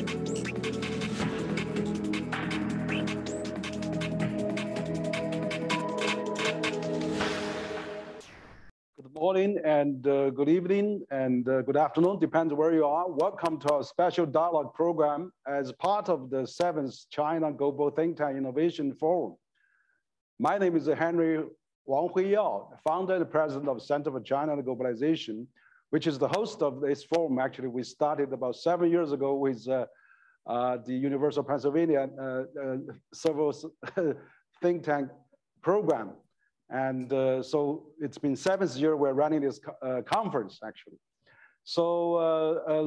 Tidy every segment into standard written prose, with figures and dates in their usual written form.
Good morning and good evening and good afternoon, depends where you are. Welcome to our special dialogue program as part of the 7th China Global Think Tank Innovation Forum. My name is Henry Wang Huiyao, founder and president of Center for China and Globalization, which is the host of this forum. Actually, we started about 7 years ago with the University of Pennsylvania several think tank program. And so it's been 7th year we're running this conference, actually. So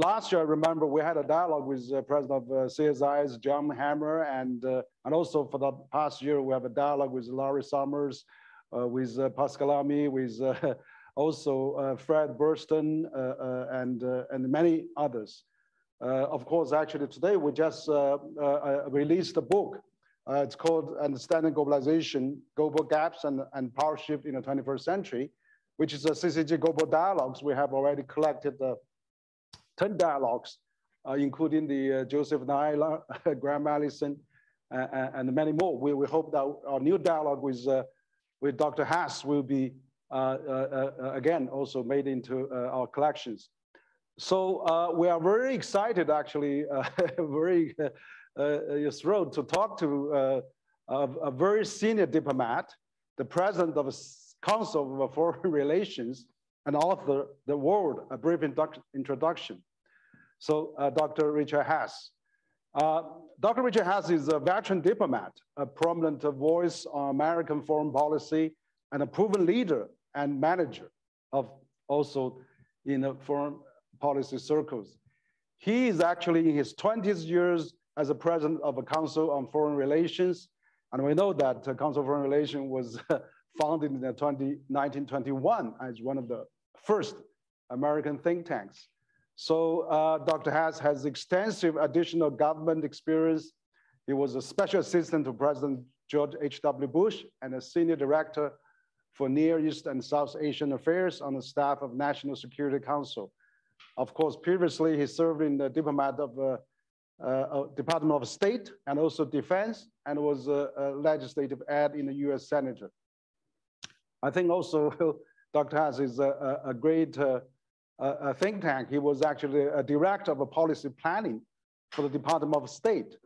last year, I remember we had a dialogue with President of CSI's John Hammer, and also for the past year, we have a dialogue with Larry Summers, with Pascal Lamy, with also Fred Burston, and many others. Of course, actually today, we just released a book. It's called Understanding Globalization, Global Gaps and Power Shift in the 21st Century, which is a CCG Global Dialogues. We have already collected 10 dialogues, including the Joseph Naila, Graham Allison, and many more. We hope that our new dialogue with Dr. Haas will be, again, also made into our collections. So we are very excited, actually, very thrilled to talk to a very senior diplomat, the president of the Council of Foreign Relations, and author The World, a brief introduction. So Dr. Richard Haass. Dr. Richard Haass is a veteran diplomat, a prominent voice on American foreign policy, and a proven leader and manager of also in the foreign policy circles. He is actually in his 20th years as a president of the Council on Foreign Relations. And we know that the Council on Foreign Relations was founded in 1921 as one of the first American think tanks. So Dr. Haass has extensive additional government experience. He was a special assistant to President George H.W. Bush and a senior director for Near East and South Asian affairs on the staff of National Security Council. Of course, previously he served in the diplomat of Department of State and also Defense, and was a legislative aide in the US Senator. I think also Dr. Haass is a great think tank. He was actually a director of policy planning for the Department of State,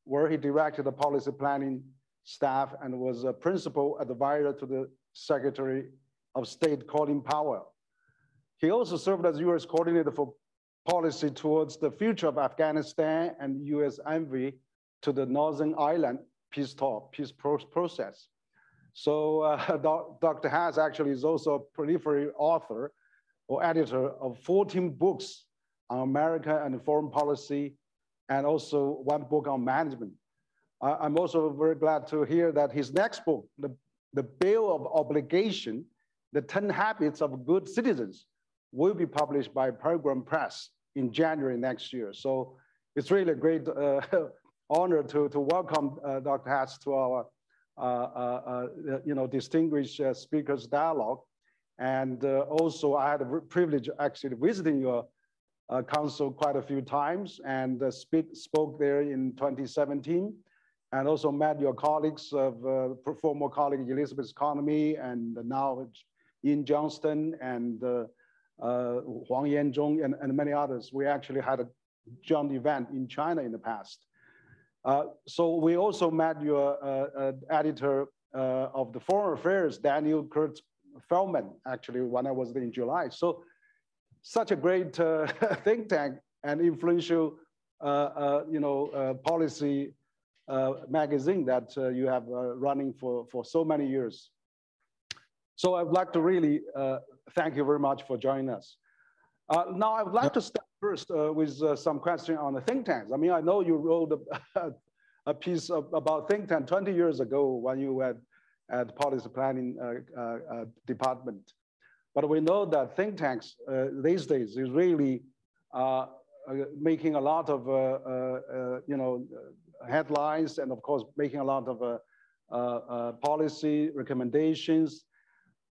where he directed the policy planning staff and was a principal advisor to the Secretary of State, Colin Powell. He also served as US coordinator for policy towards the future of Afghanistan and US envoy to the Northern Ireland peace process. So Dr. Haass actually is also a prolific author or editor of 14 books on American and foreign policy, and also 1 book on management. I'm also very glad to hear that his next book, The Bill of Obligation, The 10 Habits of Good Citizens, will be published by Pilgrim Press in January next year. So it's really a great honor to welcome Dr. Haass to our distinguished speakers dialogue. And also I had a privilege actually visiting your council quite a few times, and spoke there in 2017, and also met your colleagues of former colleague Elizabeth Economy, and now Ian Johnston, and Huang Yanzhong, and many others. We actually had a joint event in China in the past. So we also met your editor of the Foreign Affairs, Daniel Kurtz-Feldman, actually, when I was there in July. So such a great think tank and influential policy magazine that you have running for so many years. So I'd like to really thank you very much for joining us. Now I would like to start first with some question on the think tanks. I mean, I know you wrote a piece about think tank 20 years ago when you were at policy planning department. But we know that think tanks these days is really making a lot of headlines, and of course making a lot of policy recommendations.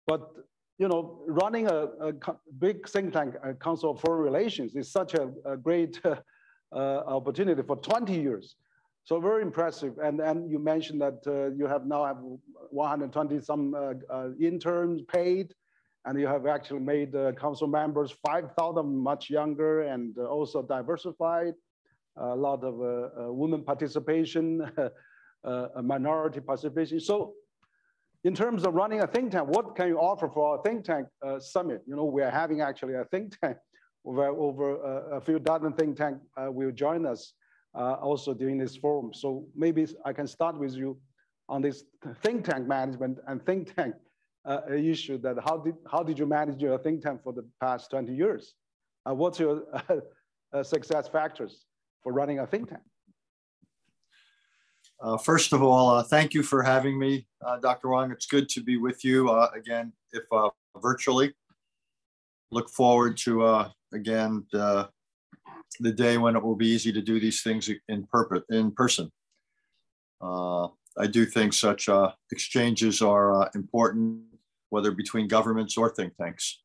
But running a big think tank, Council of Foreign Relations, is such a great opportunity for 20 years. So very impressive. And you mentioned that you have now have 120 some interns paid, and you have actually made council members 5,000 much younger and also diversified. A lot of women participation, minority participation. So in terms of running a think tank, what can you offer for our think tank summit? You know, we're having actually a think tank where over a few dozen think tank will join us also during this forum. So maybe I can start with you on this think tank management and think tank issue. That how did you manage your think tank for the past 20 years? What's your success factors for running a think tank? First of all, thank you for having me, Dr. Wang. It's good to be with you again, if virtually. Look forward to, again, the day when it will be easy to do these things in person. I do think such exchanges are important, whether between governments or think tanks.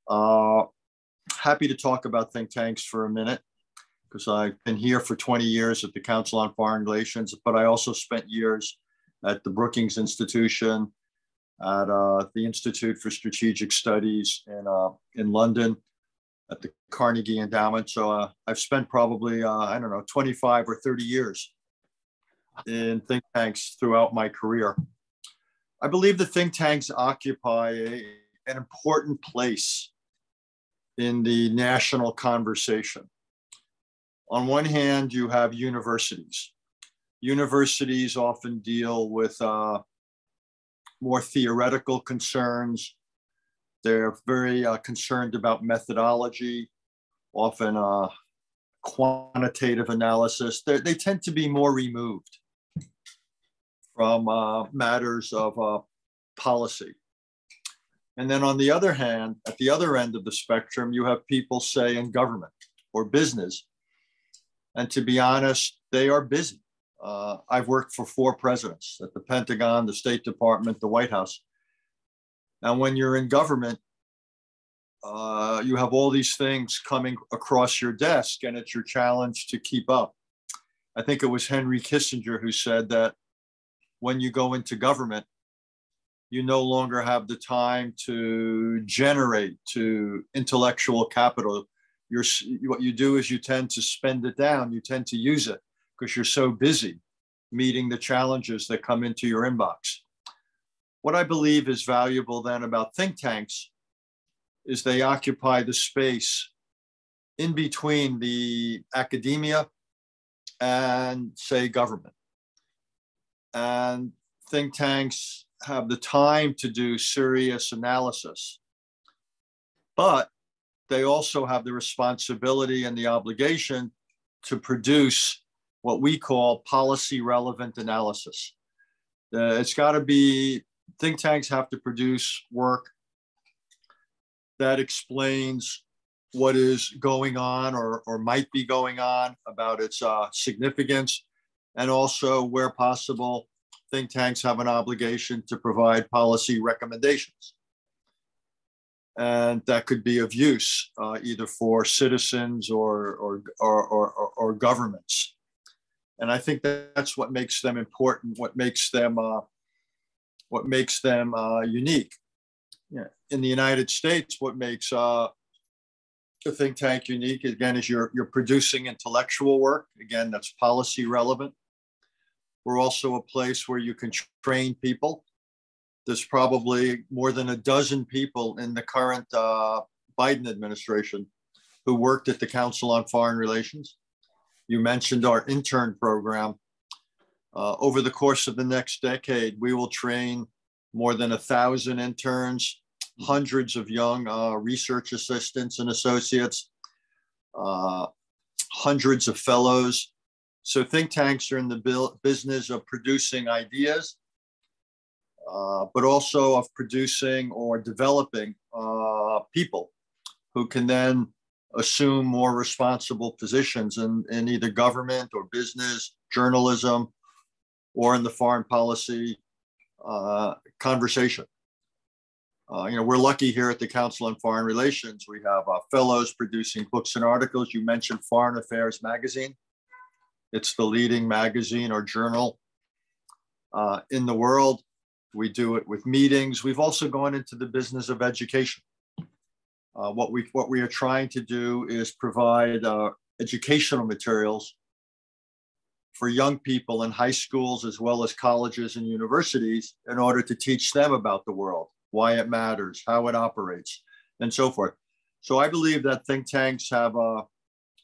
Happy to talk about think tanks for a minute, because I've been here for 20 years at the Council on Foreign Relations, but I also spent years at the Brookings Institution, at the Institute for Strategic Studies in London, at the Carnegie Endowment. So I've spent probably, I don't know, 25 or 30 years in think tanks throughout my career. I believe the think tanks occupy an important place in the national conversation. On one hand, you have universities. Universities often deal with more theoretical concerns. They're very concerned about methodology, often quantitative analysis. They tend to be more removed from matters of policy. And then on the other hand, at the other end of the spectrum, you have people, say, in government or business. And to be honest, they are busy. I've worked for 4 presidents at the Pentagon, the State Department, the White House. And when you're in government, you have all these things coming across your desk, and it's your challenge to keep up. I think it was Henry Kissinger who said that when you go into government, you no longer have the time to generate to intellectual capital. What you do is you tend to spend it down. You tend to use it because you're so busy meeting the challenges that come into your inbox. What I believe is valuable then about think tanks is they occupy the space in between the academia and, say, government. And think tanks have the time to do serious analysis, but they also have the responsibility and the obligation to produce what we call policy relevant analysis. It's got to be, think tanks have to produce work that explains what is going on or might be going on, about its significance, and also, where possible, think tanks have an obligation to provide policy recommendations. And that could be of use either for citizens or governments. And I think that's what makes them important, what makes them unique. Yeah. In the United States, what makes a think tank unique, again, is you're producing intellectual work. Again, that's policy relevant. We're also a place where you can train people. There's probably more than a dozen people in the current Biden administration who worked at the Council on Foreign Relations. You mentioned our intern program. Over the course of the next decade, we will train more than 1,000 interns, hundreds of young research assistants and associates, hundreds of fellows. So think tanks are in the business of producing ideas, but also of producing or developing people who can then assume more responsible positions in either government or business, journalism, or in the foreign policy conversation. We're lucky here at the Council on Foreign Relations. We have fellows producing books and articles. You mentioned Foreign Affairs Magazine. It's the leading magazine or journal in the world. We do it with meetings. We've also gone into the business of education. What we are trying to do is provide educational materials for young people in high schools as well as colleges and universities in order to teach them about the world, why it matters, how it operates, and so forth. So I believe that think tanks have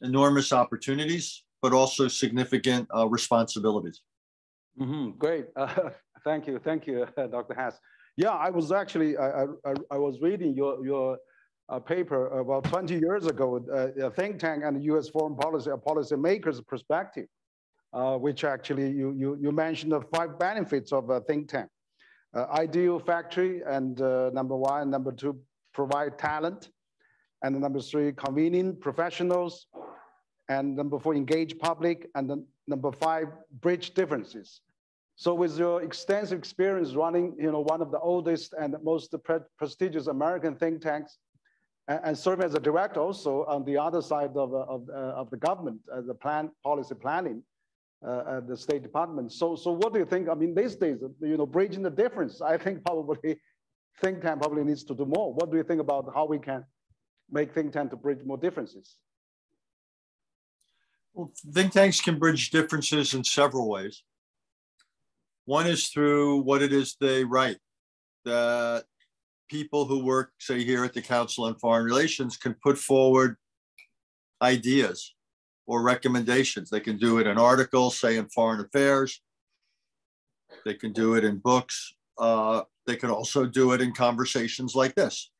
enormous opportunities, but also significant responsibilities. Great. Thank you, Dr. Hass. Yeah, I was actually, I was reading your paper about 20 years ago, a think tank and US foreign policy, a policymaker's perspective, which actually you mentioned the 5 benefits of a think tank. Ideal factory, and number 1, number 2, provide talent, and number 3, convenient professionals, and number 4, engage public, and then number 5, bridge differences. So with your extensive experience running, one of the oldest and most prestigious American think tanks, and serving as a director also on the other side of the government, the policy planning, the State Department. So what do you think? I mean, these days, bridging the difference, I think probably think tank probably needs to do more. What do you think about how we can make think tank to bridge more differences? Well, think tanks can bridge differences in several ways. One is through what it is they write, that people who work, say, here at the Council on Foreign Relations can put forward ideas or recommendations. They can do it in articles, say in Foreign Affairs. They can do it in books. They can also do it in conversations like this.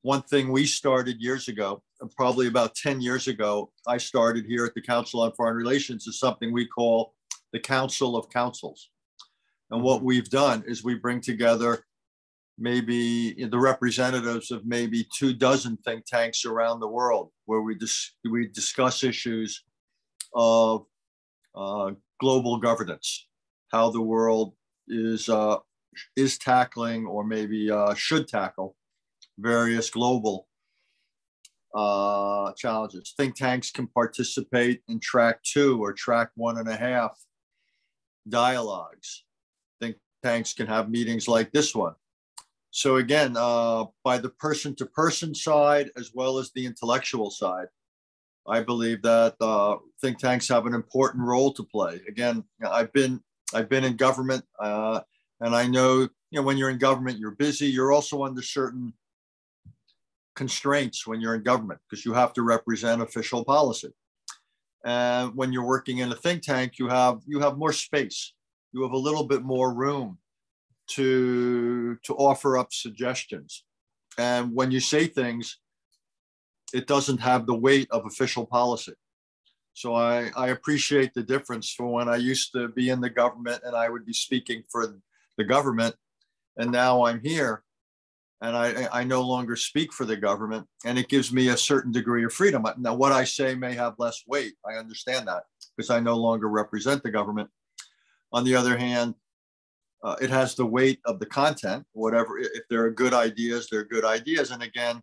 One thing we started years ago, probably about 10 years ago, I started here at the Council on Foreign Relations, is something we call the Council of Councils. And what we've done is we bring together maybe the representatives of maybe 24 think tanks around the world, where we discuss issues of global governance, how the world is tackling, or maybe should tackle, various global challenges. Think tanks can participate in track 2 or track 1.5 dialogues. Think tanks can have meetings like this one. So again, by the person-to-person side, as well as the intellectual side, I believe that think tanks have an important role to play. Again, I've been in government, and I know, when you're in government, you're busy. You're also under certain constraints when you're in government, because you have to represent official policy. And when you're working in a think tank, you have more space. You have a little bit more room to offer up suggestions. And when you say things, it doesn't have the weight of official policy. So I appreciate the difference from when I used to be in the government and I would be speaking for the government. And now I'm here and I no longer speak for the government, and it gives me a certain degree of freedom. Now, what I say may have less weight. I understand that, because I no longer represent the government. On the other hand, it has the weight of the content. Whatever, if there are good ideas, they're good ideas. And again,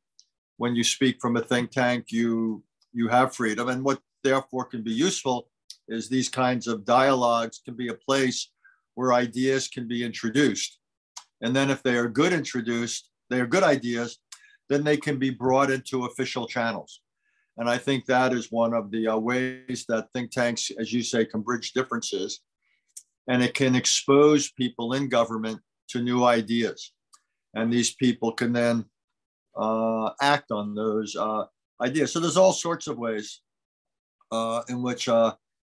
when you speak from a think tank, you have freedom. And what therefore can be useful is these kinds of dialogues can be a place where ideas can be introduced. And then if they are good ideas, then they can be brought into official channels. And I think that is one of the ways that think tanks, as you say, can bridge differences. And it can expose people in government to new ideas. And these people can then act on those ideas. So there's all sorts of ways in which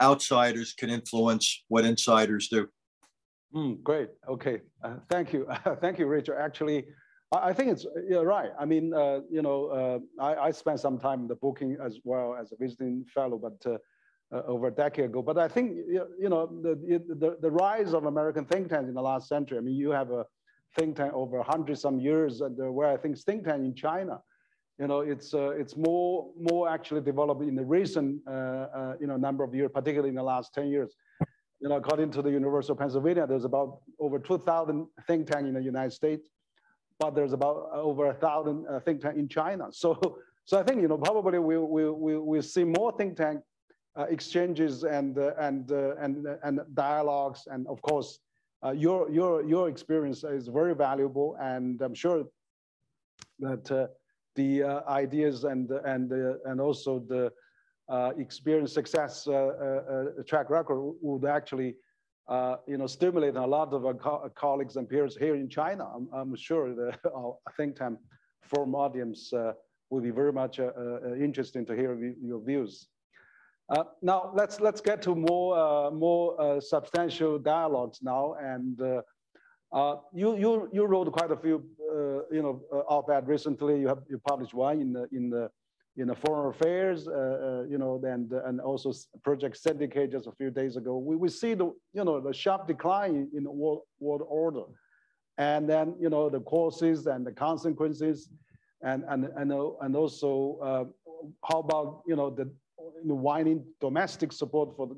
outsiders can influence what insiders do. Great. Okay. Thank you. Thank you, Richard. Actually, I think you're right. I mean, I spent some time in the booking as well as a visiting fellow, but over a decade ago. But I think, the rise of American think tanks in the last century. I mean, you have a think tank over 100-some years, and where I think think tank in China, it's more actually developed in the recent number of years, particularly in the last 10 years. According to the University of Pennsylvania, there's about over 2,000 think tanks in the United States. but there's about over 1,000 think tanks in China. So I think probably we'll see more think tank exchanges and dialogues, and of course your experience is very valuable, and I'm sure that the ideas and also the experience, success track record would actually stimulate a lot of our colleagues and peers here in China. I'm sure the think tank forum audience will be very much interesting to hear your views. Now let's get to more substantial dialogues now, and you wrote quite a few op-ed recently. You published one in the Foreign Affairs, and also Project Syndicate just a few days ago. We see the sharp decline in the world order, and then the causes and the consequences, and also how about the waning domestic support for the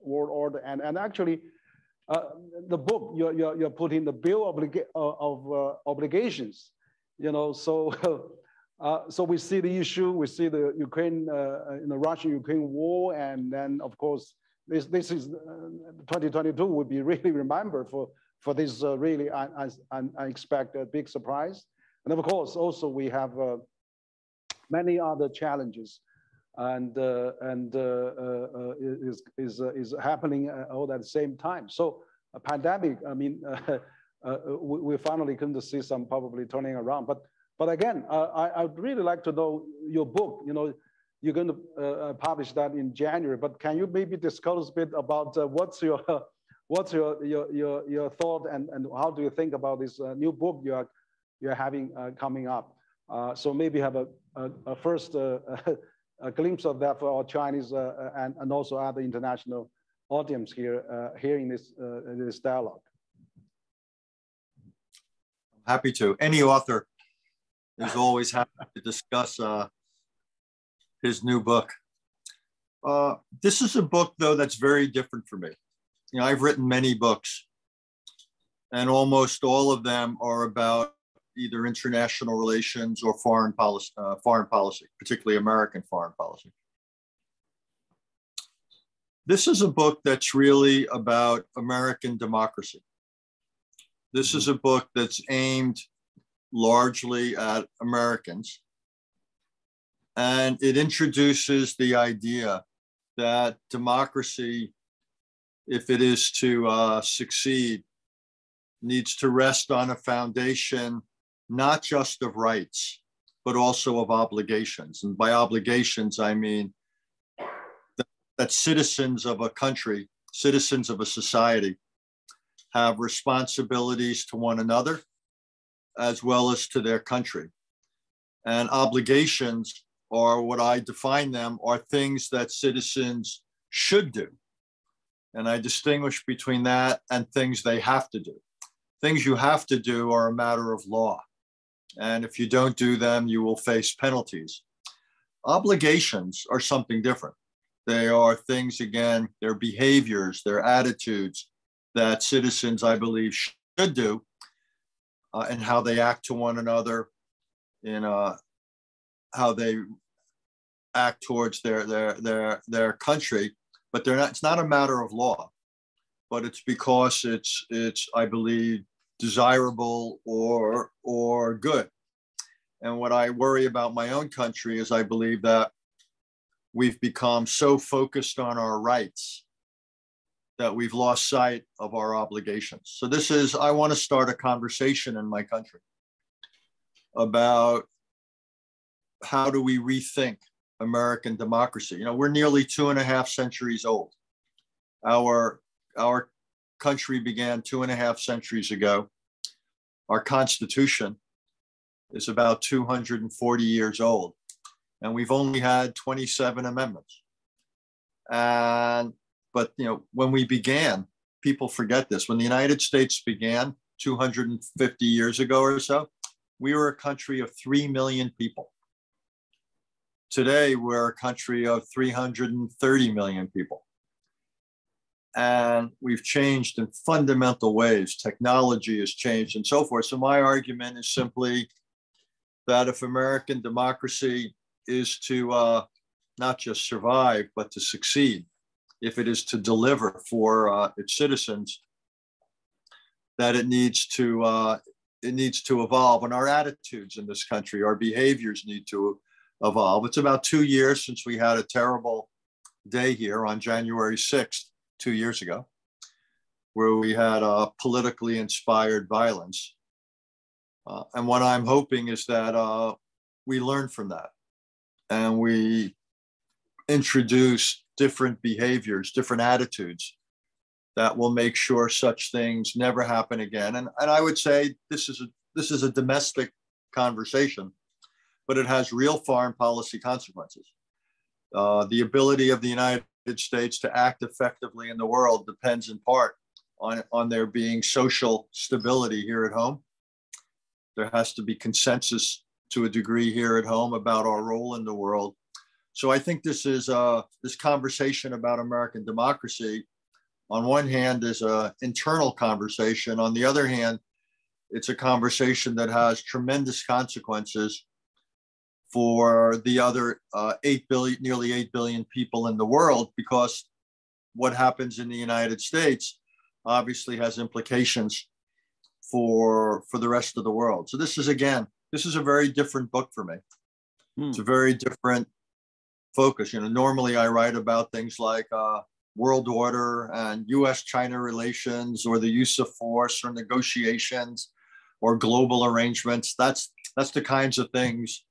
world order, and actually the book you're putting the bill of obligations, so we see the issue, we see the Ukraine, the Russian-Ukraine war, and then of course this is 2022 would be really remembered for this really unexpected big surprise, and of course also we have many other challenges, and is happening all at the same time. So a pandemic, I mean, we finally going to see some probably turning around, but again, I'd really like to know your book. You're going to publish that in January, but can you maybe discuss a bit about what's your thought, and how do you think about this new book you're having coming up? So maybe have a first a glimpse of that for our Chinese and also other international audience here hearing this dialogue. Happy to. Any author is always happy to discuss his new book. This is a book, though, that's very different for me. I've written many books, and almost all of them are about either international relations or foreign policy, particularly American foreign policy. This is a book that's really about American democracy. This is a book that's aimed largely at Americans, and it introduces the idea that democracy, if it is to succeed, needs to rest on a foundation not just of rights, but also of obligations. And by obligations, I mean that citizens of a country, citizens of a society, have responsibilities to one another as well as to their country. And obligations are what I define them are things that citizens should do. And I distinguish between that and things they have to do. Things you have to do are a matter of law. And if you don't do them, you will face penalties. Obligations are something different. They are things, again, their behaviors, their attitudes that citizens, I believe, should do, and how they act to one another, in how they act towards their country. But they're not. It's not a matter of law, but it's because it's I believe desirable or good. And what I worry about my own country is I believe that we've become so focused on our rights that we've lost sight of our obligations. So I want to start a conversation in my country about how do we rethink American democracy. We're nearly 2.5 centuries old. Our country began 2.5 centuries ago. Our Constitution is about 240 years old, and we've only had 27 amendments. But when we began, people forget this. When the United States began 250 years ago or so, we were a country of 3 million people. Today, we're a country of 330 million people. and we've changed in fundamental ways. Technology has changed and so forth. So my argument is simply that if American democracy is to not just survive, but to succeed, if it is to deliver for its citizens, that it needs to evolve, and our attitudes in this country, our behaviors need to evolve. It's about 2 years since we had a terrible day here on January 6th, 2 years ago, where we had politically inspired violence. And what I'm hoping is that we learn from that and we introduce different behaviors, different attitudes that will make sure such things never happen again. And I would say this is a domestic conversation, but it has real foreign policy consequences. The ability of the United States to act effectively in the world depends in part on there being social stability here at home. There has to be consensus to a degree here at home about our role in the world. So I think this conversation about American democracy, on one hand, is an internal conversation. On the other hand, it's a conversation that has tremendous consequences for the other 8 billion, nearly 8 billion people in the world, because what happens in the United States obviously has implications for the rest of the world. So this is a very different book for me. It's a very different focus. Normally I write about things like world order and US-China relations, or the use of force, or negotiations, or global arrangements. That's the kinds of things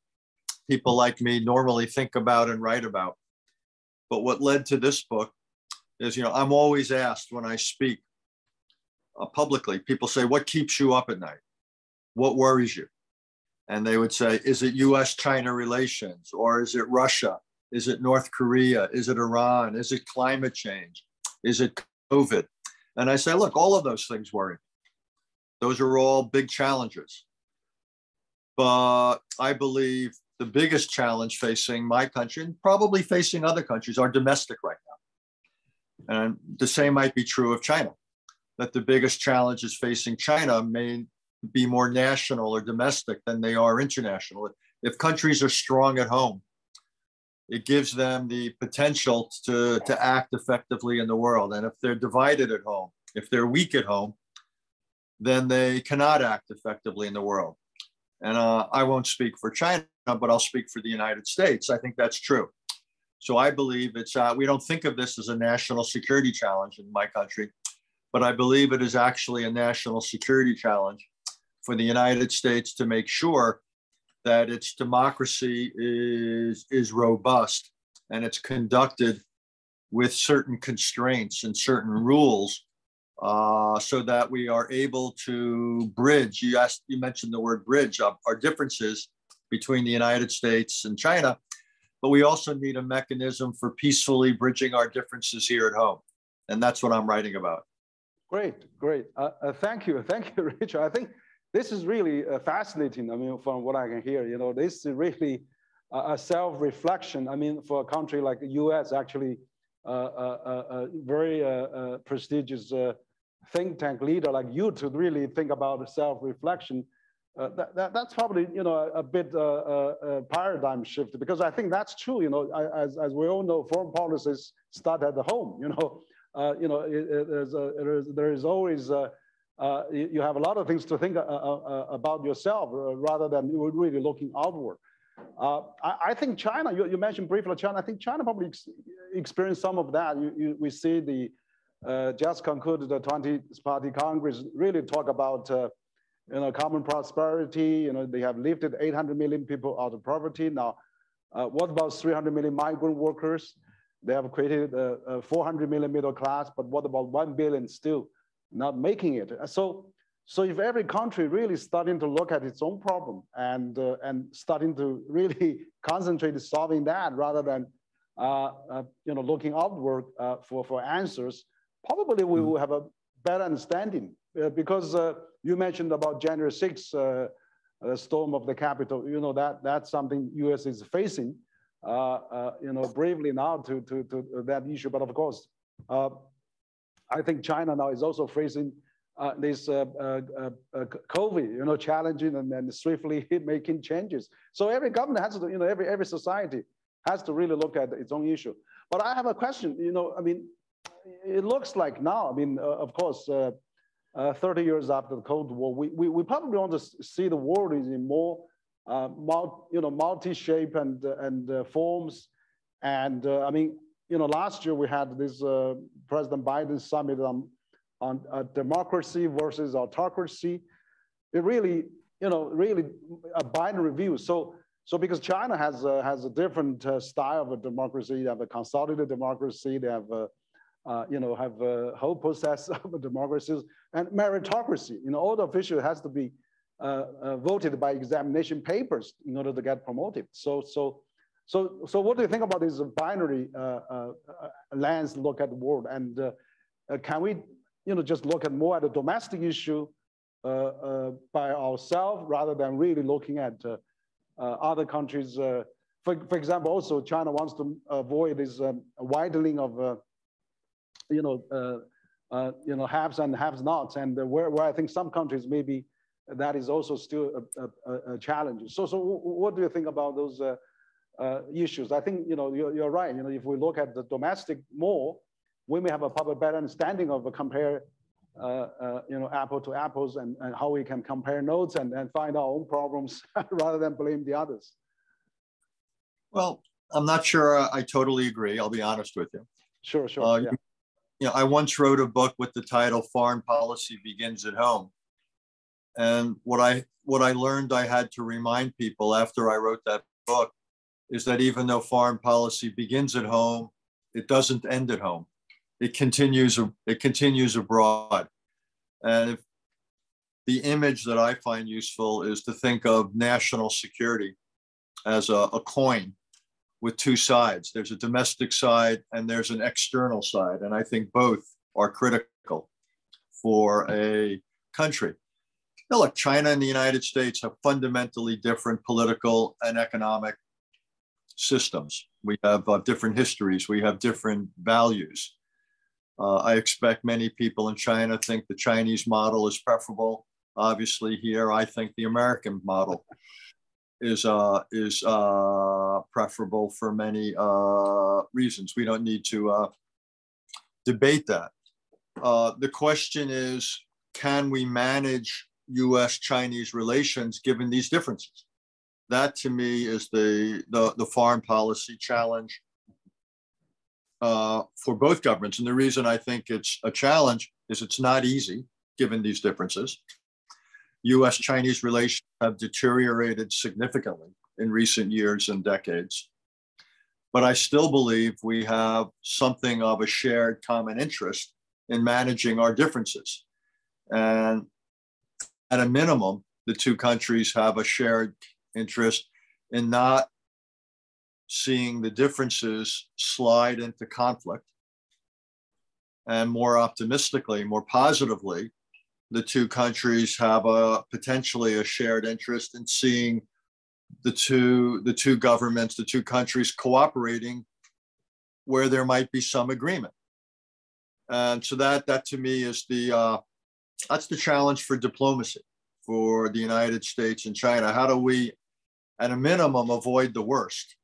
people like me normally think about and write about. But what led to this book is, I'm always asked when I speak publicly, people say, what keeps you up at night? What worries you? And they would say, is it US-China relations? Or is it Russia? Is it North Korea? Is it Iran? Is it climate change? Is it COVID? And I say, look, all of those things worry me. Those are all big challenges. But I believe the biggest challenge facing my country, and probably facing other countries, are domestic right now. And the same might be true of China, that the biggest challenges facing China may be more national or domestic than they are international. If countries are strong at home, it gives them the potential to act effectively in the world. And if they're divided at home, if they're weak at home, then they cannot act effectively in the world. And I won't speak for China, but I'll speak for the United States. I think that's true. So I believe we don't think of this as a national security challenge in my country, but I believe it is actually a national security challenge for the United States to make sure that its democracy is robust and it's conducted with certain constraints and certain rules, so that we are able to bridge. You mentioned the word bridge, our differences between the United States and China, but we also need a mechanism for peacefully bridging our differences here at home. And that's what I'm writing about. Great. Thank you, Richard. I think this is really fascinating. I mean, from what I can hear, this is really a self-reflection. I mean, for a country like the US, actually, a very prestigious think tank leader like you to really think about self-reflection. That's probably, a bit a paradigm shift, because I think that's true. As we all know, foreign policies start at the home. There is always. You have a lot of things to think about yourself rather than really looking outward. I think China, you mentioned briefly China, I think China probably experienced some of that. We see the just concluded the 20th Party Congress really talk about common prosperity. They have lifted 800 million people out of poverty. Now, what about 300 million migrant workers? They have created a 400 million middle class, but what about 1 billion still not making it? So if every country really starting to look at its own problem and starting to really concentrate on solving that rather than looking outward for answers, probably we will have a better understanding. Because you mentioned about January 6th, storm of the Capitol. That's something U.S. is facing, bravely now to that issue. But of course, I think China now is also facing this COVID, challenging and swiftly making changes. So every government has to, every society has to really look at its own issue. But I have a question, I mean, it looks like now, I mean, of course, 30 years after the Cold War, we probably want to see the world is in more multi-shape and forms. And I mean, last year we had this President Biden summit on democracy versus autocracy. It really, really a binary view. So because China has a different style of a democracy, they have a consolidated democracy, they have have a whole process of democracies and meritocracy. All the officials has to be voted by examination papers in order to get promoted. So what do you think about this binary lens look at the world? And can we, just look at more at the domestic issue by ourselves rather than really looking at other countries? For example, also China wants to avoid this widening of haves and have-nots, and where I think some countries maybe that is also still a challenge. So what do you think about those issues? I think you're right. If we look at the domestic more, we may have a probably better understanding of compare apple to apples and how we can compare notes and find our own problems rather than blame the others. Well, I'm not sure I totally agree. I'll be honest with you. Sure. Yeah. I once wrote a book with the title "Foreign Policy Begins at Home," and what I learned I had to remind people after I wrote that book is that even though foreign policy begins at home, it doesn't end at home. It continues abroad. And if the image that I find useful is to think of national security as a coin with two sides. There's a domestic side and there's an external side. And I think both are critical for a country. Now, look, China and the United States have fundamentally different political and economic systems. We have different histories. We have different values. I expect many people in China think the Chinese model is preferable. Obviously here, I think the American model is preferable for many reasons. We don't need to debate that. The question is, can we manage U.S.-Chinese relations given these differences? That to me is the foreign policy challenge for both governments. And the reason I think it's a challenge is it's not easy given these differences. U.S.-Chinese relations have deteriorated significantly in recent years and decades. But I still believe we have something of a shared common interest in managing our differences. And at a minimum, the two countries have a shared interest in not seeing the differences slide into conflict. And more optimistically, more positively, the two countries have potentially a shared interest in seeing the two governments, the two countries cooperating where there might be some agreement. And so that to me is that's the challenge for diplomacy for the United States and China. How do we, at a minimum, avoid the worst?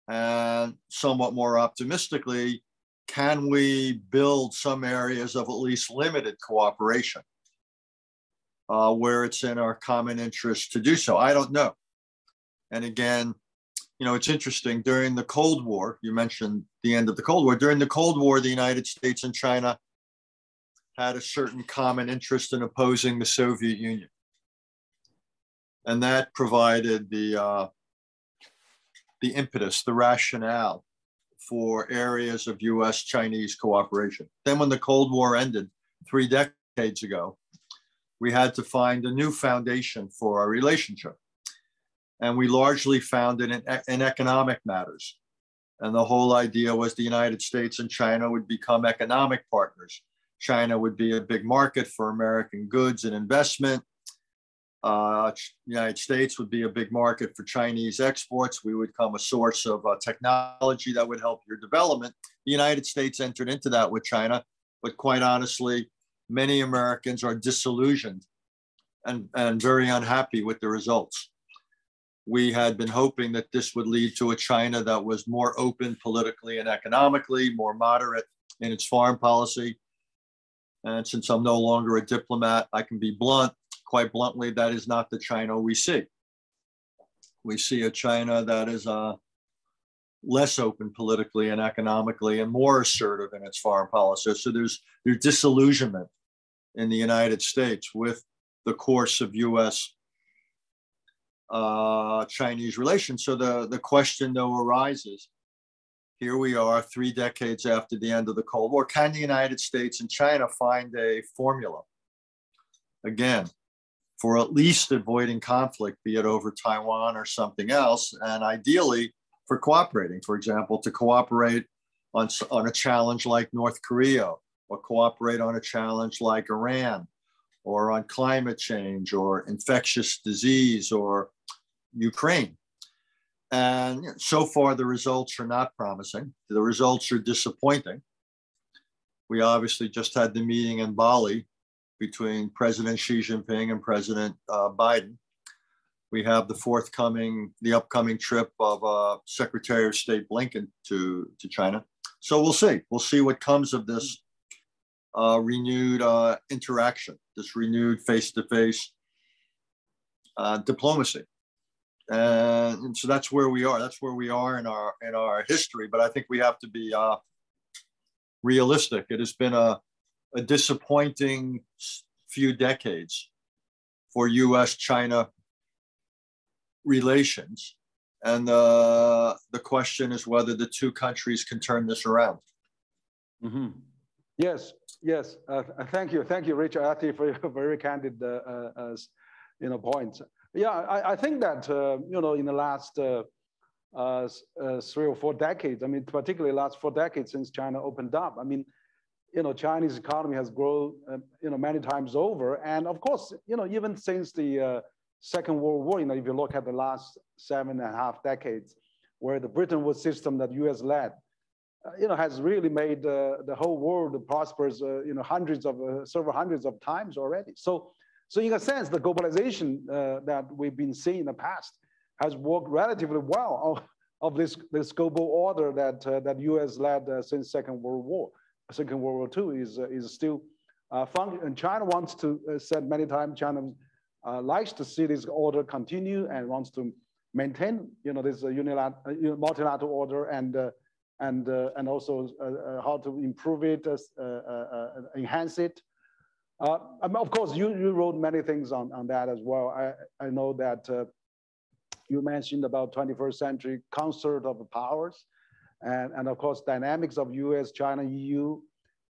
And somewhat more optimistically, can we build some areas of at least limited cooperation where it's in our common interest to do so? I don't know. And again, it's interesting. During the Cold War, you mentioned the end of the Cold War. During the Cold War, the United States and China had a certain common interest in opposing the Soviet Union. And that provided the impetus, the rationale for areas of U.S.-Chinese cooperation. Then when the Cold War ended 3 decades ago, we had to find a new foundation for our relationship. And we largely found it in economic matters. And the whole idea was the United States and China would become economic partners. China would be a big market for American goods and investment. The United States would be a big market for Chinese exports. We would become a source of technology that would help your development. The United States entered into that with China. but quite honestly, many Americans are disillusioned and very unhappy with the results. We had been hoping that this would lead to a China that was more open politically and economically, more moderate in its foreign policy. And since I'm no longer a diplomat, I can be blunt, quite bluntly, that is not the China we see. We see a China that is less open politically and economically and more assertive in its foreign policy. So there's disillusionment in the United States with the course of U.S. Chinese relations. So the question though arises, here we are 3 decades after the end of the Cold War. Can the United States and China find a formula, again, for at least avoiding conflict, be it over Taiwan or something else, and ideally for cooperating, for example, to cooperate on a challenge like North Korea, or cooperate on a challenge like Iran, or on climate change, or infectious disease, or Ukraine. And so far, the results are not promising. The results are disappointing. We obviously just had the meeting in Bali between President Xi Jinping and President Biden. We have the upcoming trip of Secretary of State Blinken to China. So we'll see. We'll see what comes of this renewed interaction, this renewed face-to-face diplomacy. And so that's where we are. That's where we are in our history. But I think we have to be realistic. It has been a disappointing few decades for U.S.-China relations. And the question is whether the two countries can turn this around. Mm-hmm. Yes. Thank you, Richard, actually, for your very candid points. Yeah, I think that in the last 3 or 4 decades, I mean, particularly last 4 decades since China opened up, I mean, Chinese economy has grown, many times over, and of course, even since the Second World War, if you look at the last 7.5 decades, where the Bretton Woods system that U.S. led, has really made the whole world prosperous, several hundreds of times already. So in a sense, the globalization that we've been seeing in the past has worked relatively well of this global order that U.S. led since Second World War. Second World War II is still functioning. And China wants to, said many times, China likes to see this order continue and wants to maintain, this multilateral order and also how to improve it, enhance it. Of course, you wrote many things on that as well. I know that you mentioned about 21st century concert of powers, and of course, dynamics of US, China, EU,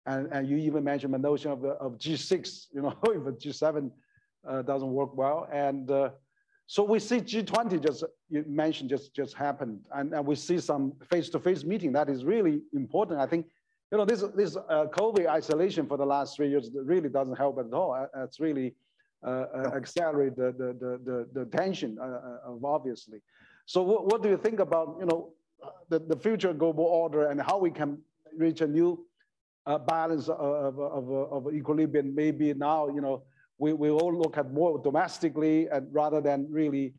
and you even mentioned the notion of G6, if a G7 doesn't work well. And so we see G20 you mentioned just happened, and we see some face-to-face meeting that is really important. I think this COVID isolation for the last 3 years really doesn't help at all. It's really accelerate the tension, obviously. So what do you think about the future global order and how we can reach a new balance of equilibrium? Maybe now we all look at more domestically, and rather than really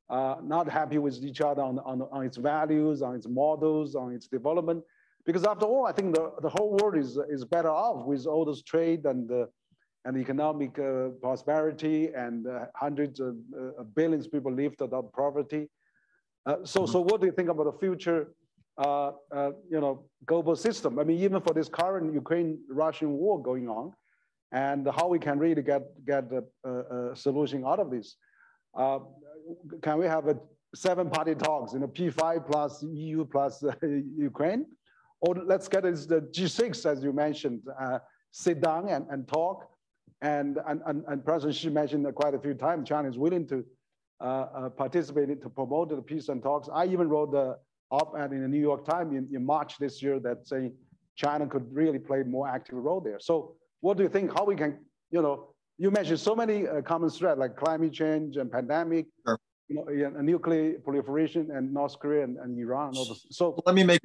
not happy with each other on its values, on its models, on its development. Because after all, I think the whole world is better off with all this trade and economic prosperity and hundreds of billions of people lived without poverty. So what do you think about the future, global system? I mean, even for this current Ukraine-Russian war going on, and how we can really get a solution out of this? Can we have a 7-party talks, P5 plus EU plus Ukraine? Or let's get the G6, as you mentioned, sit down and talk. And President Xi mentioned quite a few times, China is willing to participate to promote the peace and talks. I even wrote the op-ed in the New York Times in March this year that saying China could really play a more active role there. So what do you think, how we can, you mentioned so many common threats like climate change and pandemic, sure. Nuclear proliferation and North Korea and Iran. And all this. So let me make,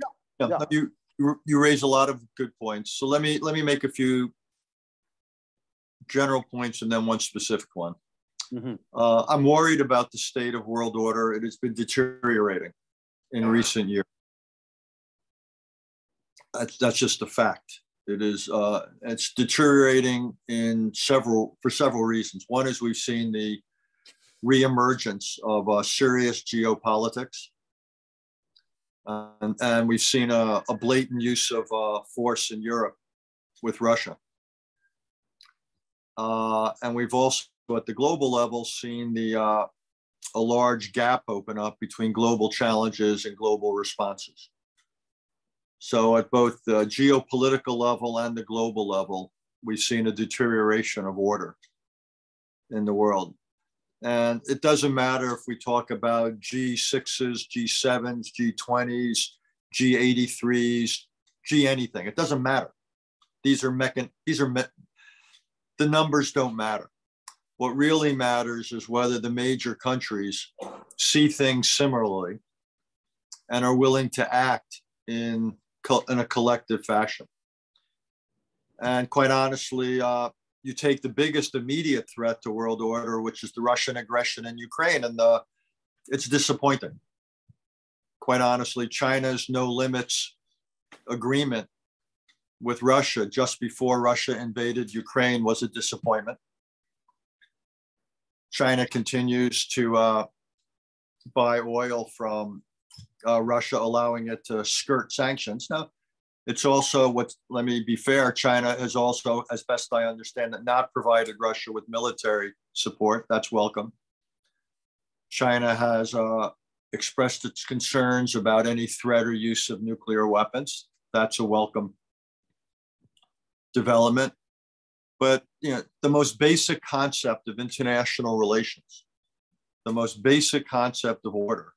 you raise a lot of good points. So let me make a few general points and then one specific one. Mm-hmm. I'm worried about the state of world order. It has been deteriorating in recent years. That's just a fact. It is. It's deteriorating for several reasons. One is we've seen the reemergence of serious geopolitics, and we've seen a blatant use of force in Europe with Russia, and we've also, at the global level, seen a large gap open up between global challenges and global responses. So at both the geopolitical level and the global level, we've seen a deterioration of order in the world. And it doesn't matter if we talk about G6s, G7s, G20s, G83s, G anything. It doesn't matter. The numbers don't matter. What really matters is whether the major countries see things similarly and are willing to act in a collective fashion. And quite honestly, you take the biggest immediate threat to world order, which is the Russian aggression in Ukraine, and it's disappointing. Quite honestly, China's no limits agreement with Russia just before Russia invaded Ukraine was a disappointment. China continues to buy oil from Russia, allowing it to skirt sanctions. Now, it's also let me be fair, China has also, as best I understand it, not provided Russia with military support. That's welcome. China has expressed its concerns about any threat or use of nuclear weapons. That's a welcome development. But the most basic concept of international relations, the most basic concept of order,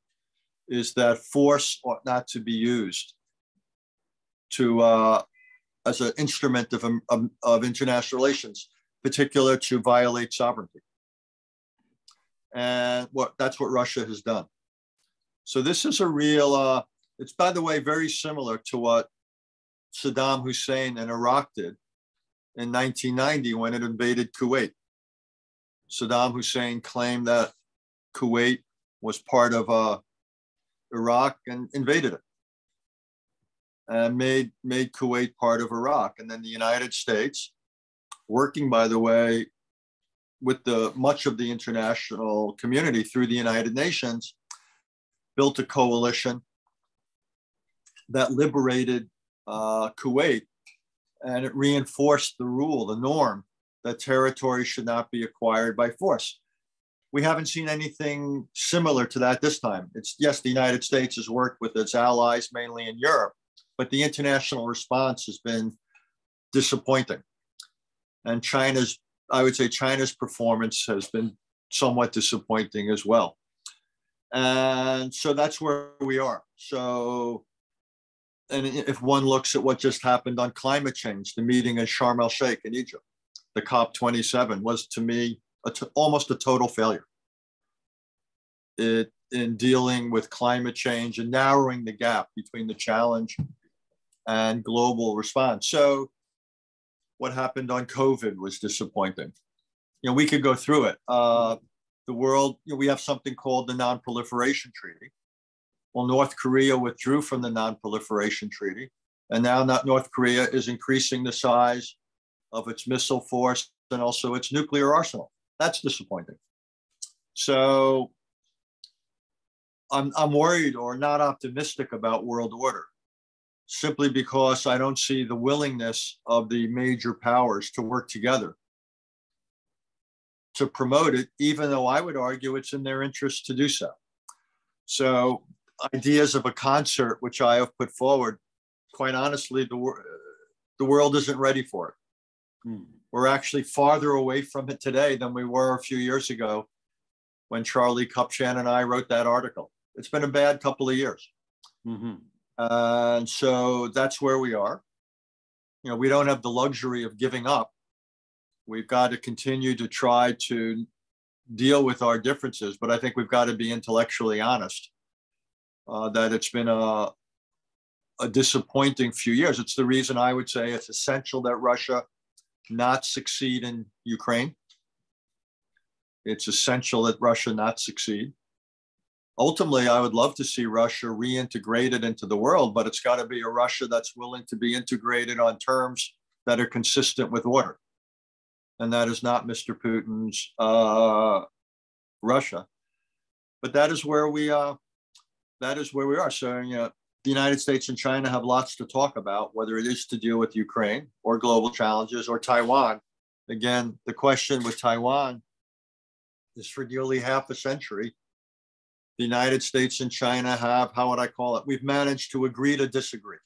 is that force ought not to be used as an instrument of international relations, particular to violate sovereignty. And that's what Russia has done. So this is a real, it's, by the way, very similar to what Saddam Hussein in Iraq did in 1990 when it invaded Kuwait. Saddam Hussein claimed that Kuwait was part of Iraq and invaded it and made Kuwait part of Iraq. And then the United States, working, by the way, with much of the international community through the United Nations, built a coalition that liberated Kuwait, and it reinforced the rule, the norm, that territory should not be acquired by force. We haven't seen anything similar to that this time. Yes, the United States has worked with its allies, mainly in Europe, but the international response has been disappointing. And I would say China's performance has been somewhat disappointing as well. And so that's where we are. So, and if one looks at what just happened on climate change, the meeting in Sharm el-Sheikh in Egypt, the COP27 was, to me, almost a total failure in dealing with climate change and narrowing the gap between the challenge and global response. So what happened on COVID was disappointing. We could go through it. The world, we have something called the Non-Proliferation Treaty. Well, North Korea withdrew from the Non-Proliferation Treaty, and now North Korea is increasing the size of its missile force and also its nuclear arsenal. That's disappointing. So I'm worried or not optimistic about world order, simply because I don't see the willingness of the major powers to work together to promote it, even though I would argue it's in their interest to do so. So ideas of a concert, which I have put forward, quite honestly, the world isn't ready for it. We're actually farther away from it today than we were a few years ago when Charlie Kupchan and I wrote that article. It's been a bad couple of years. Mm-hmm. And so that's where we are. We don't have the luxury of giving up. We've got to continue to try to deal with our differences, but I think we've got to be intellectually honest that it's been a a disappointing few years. It's the reason I would say it's essential that Russia not succeed in Ukraine. It's essential that Russia not succeed. Ultimately, I would love to see Russia reintegrated into the world, but it's got to be a Russia that's willing to be integrated on terms that are consistent with order. And that is not Mr. Putin's Russia. But that is where we are. So, you know, the United States and China have lots to talk about, whether it is to deal with Ukraine or global challenges or Taiwan. Again, the question with Taiwan is for nearly half a century, the United States and China have, how would I call it? We've managed to agree to disagree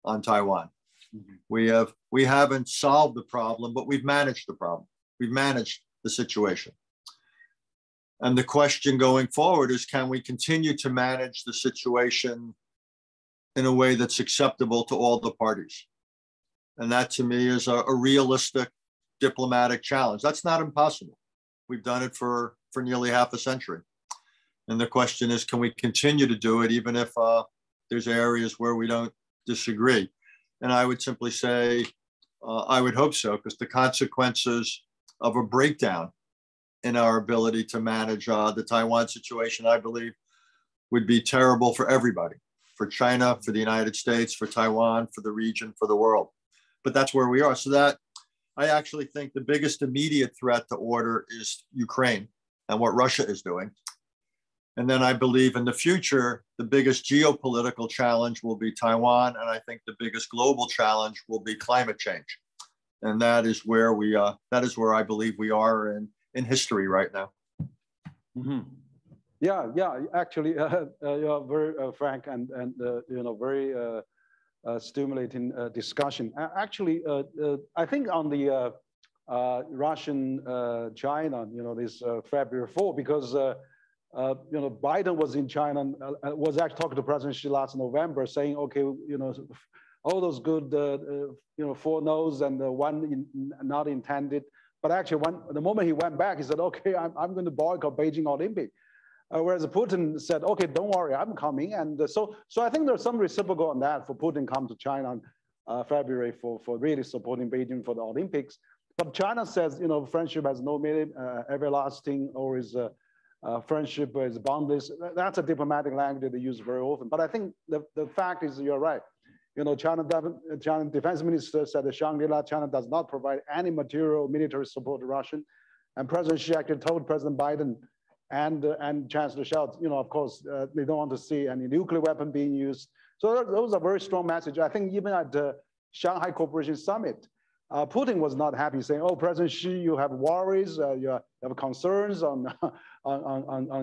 on Taiwan. Mm-hmm. We haven't solved the problem, but we've managed the problem. We've managed the situation. And the question going forward is, can we continue to manage the situation in a way that's acceptable to all the parties? And that to me is a realistic diplomatic challenge. That's not impossible. We've done it for nearly half a century. And the question is, can we continue to do it even if there's areas where we don't disagree? And I would simply say, I would hope so, because the consequences of a breakdown in our ability to manage the Taiwan situation, I believe, would be terrible for everybody, for China, for the United States, for Taiwan, for the region, for the world. But that's where we are. So that I actually think the biggest immediate threat to order is Ukraine and what Russia is doing. And then I believe in the future, the biggest geopolitical challenge will be Taiwan. And I think the biggest global challenge will be climate change. And that is where I believe we are in history right now. Mm-hmm. Yeah. Actually, you're very frank and you know, very stimulating discussion. Actually, I think on the Russian China, you know, this February 4, because you know, Biden was in China, was actually talking to President Xi last November, saying, okay, you know, all those good, you know, 4 no's and one not intended. But actually, the moment he went back, he said, okay, I'm going to boycott Beijing Olympic. Whereas Putin said, okay, don't worry, I'm coming. And so I think there's some reciprocal on that for Putin come to China on February for really supporting Beijing for the Olympics. But China says, you know, friendship has no meaning, everlasting, or is friendship is boundless. That's a diplomatic language they use very often. But I think the fact is, you're right. You know, China defense minister said that Shangri-La, China does not provide any material military support to Russia. And President Xi actually told President Biden and Chancellor Scholz, you know, of course, they don't want to see any nuclear weapon being used. So those are very strong messages. I think even at the Shanghai Cooperation Summit, Putin was not happy, saying, "Oh, President Xi, you have worries, you have concerns on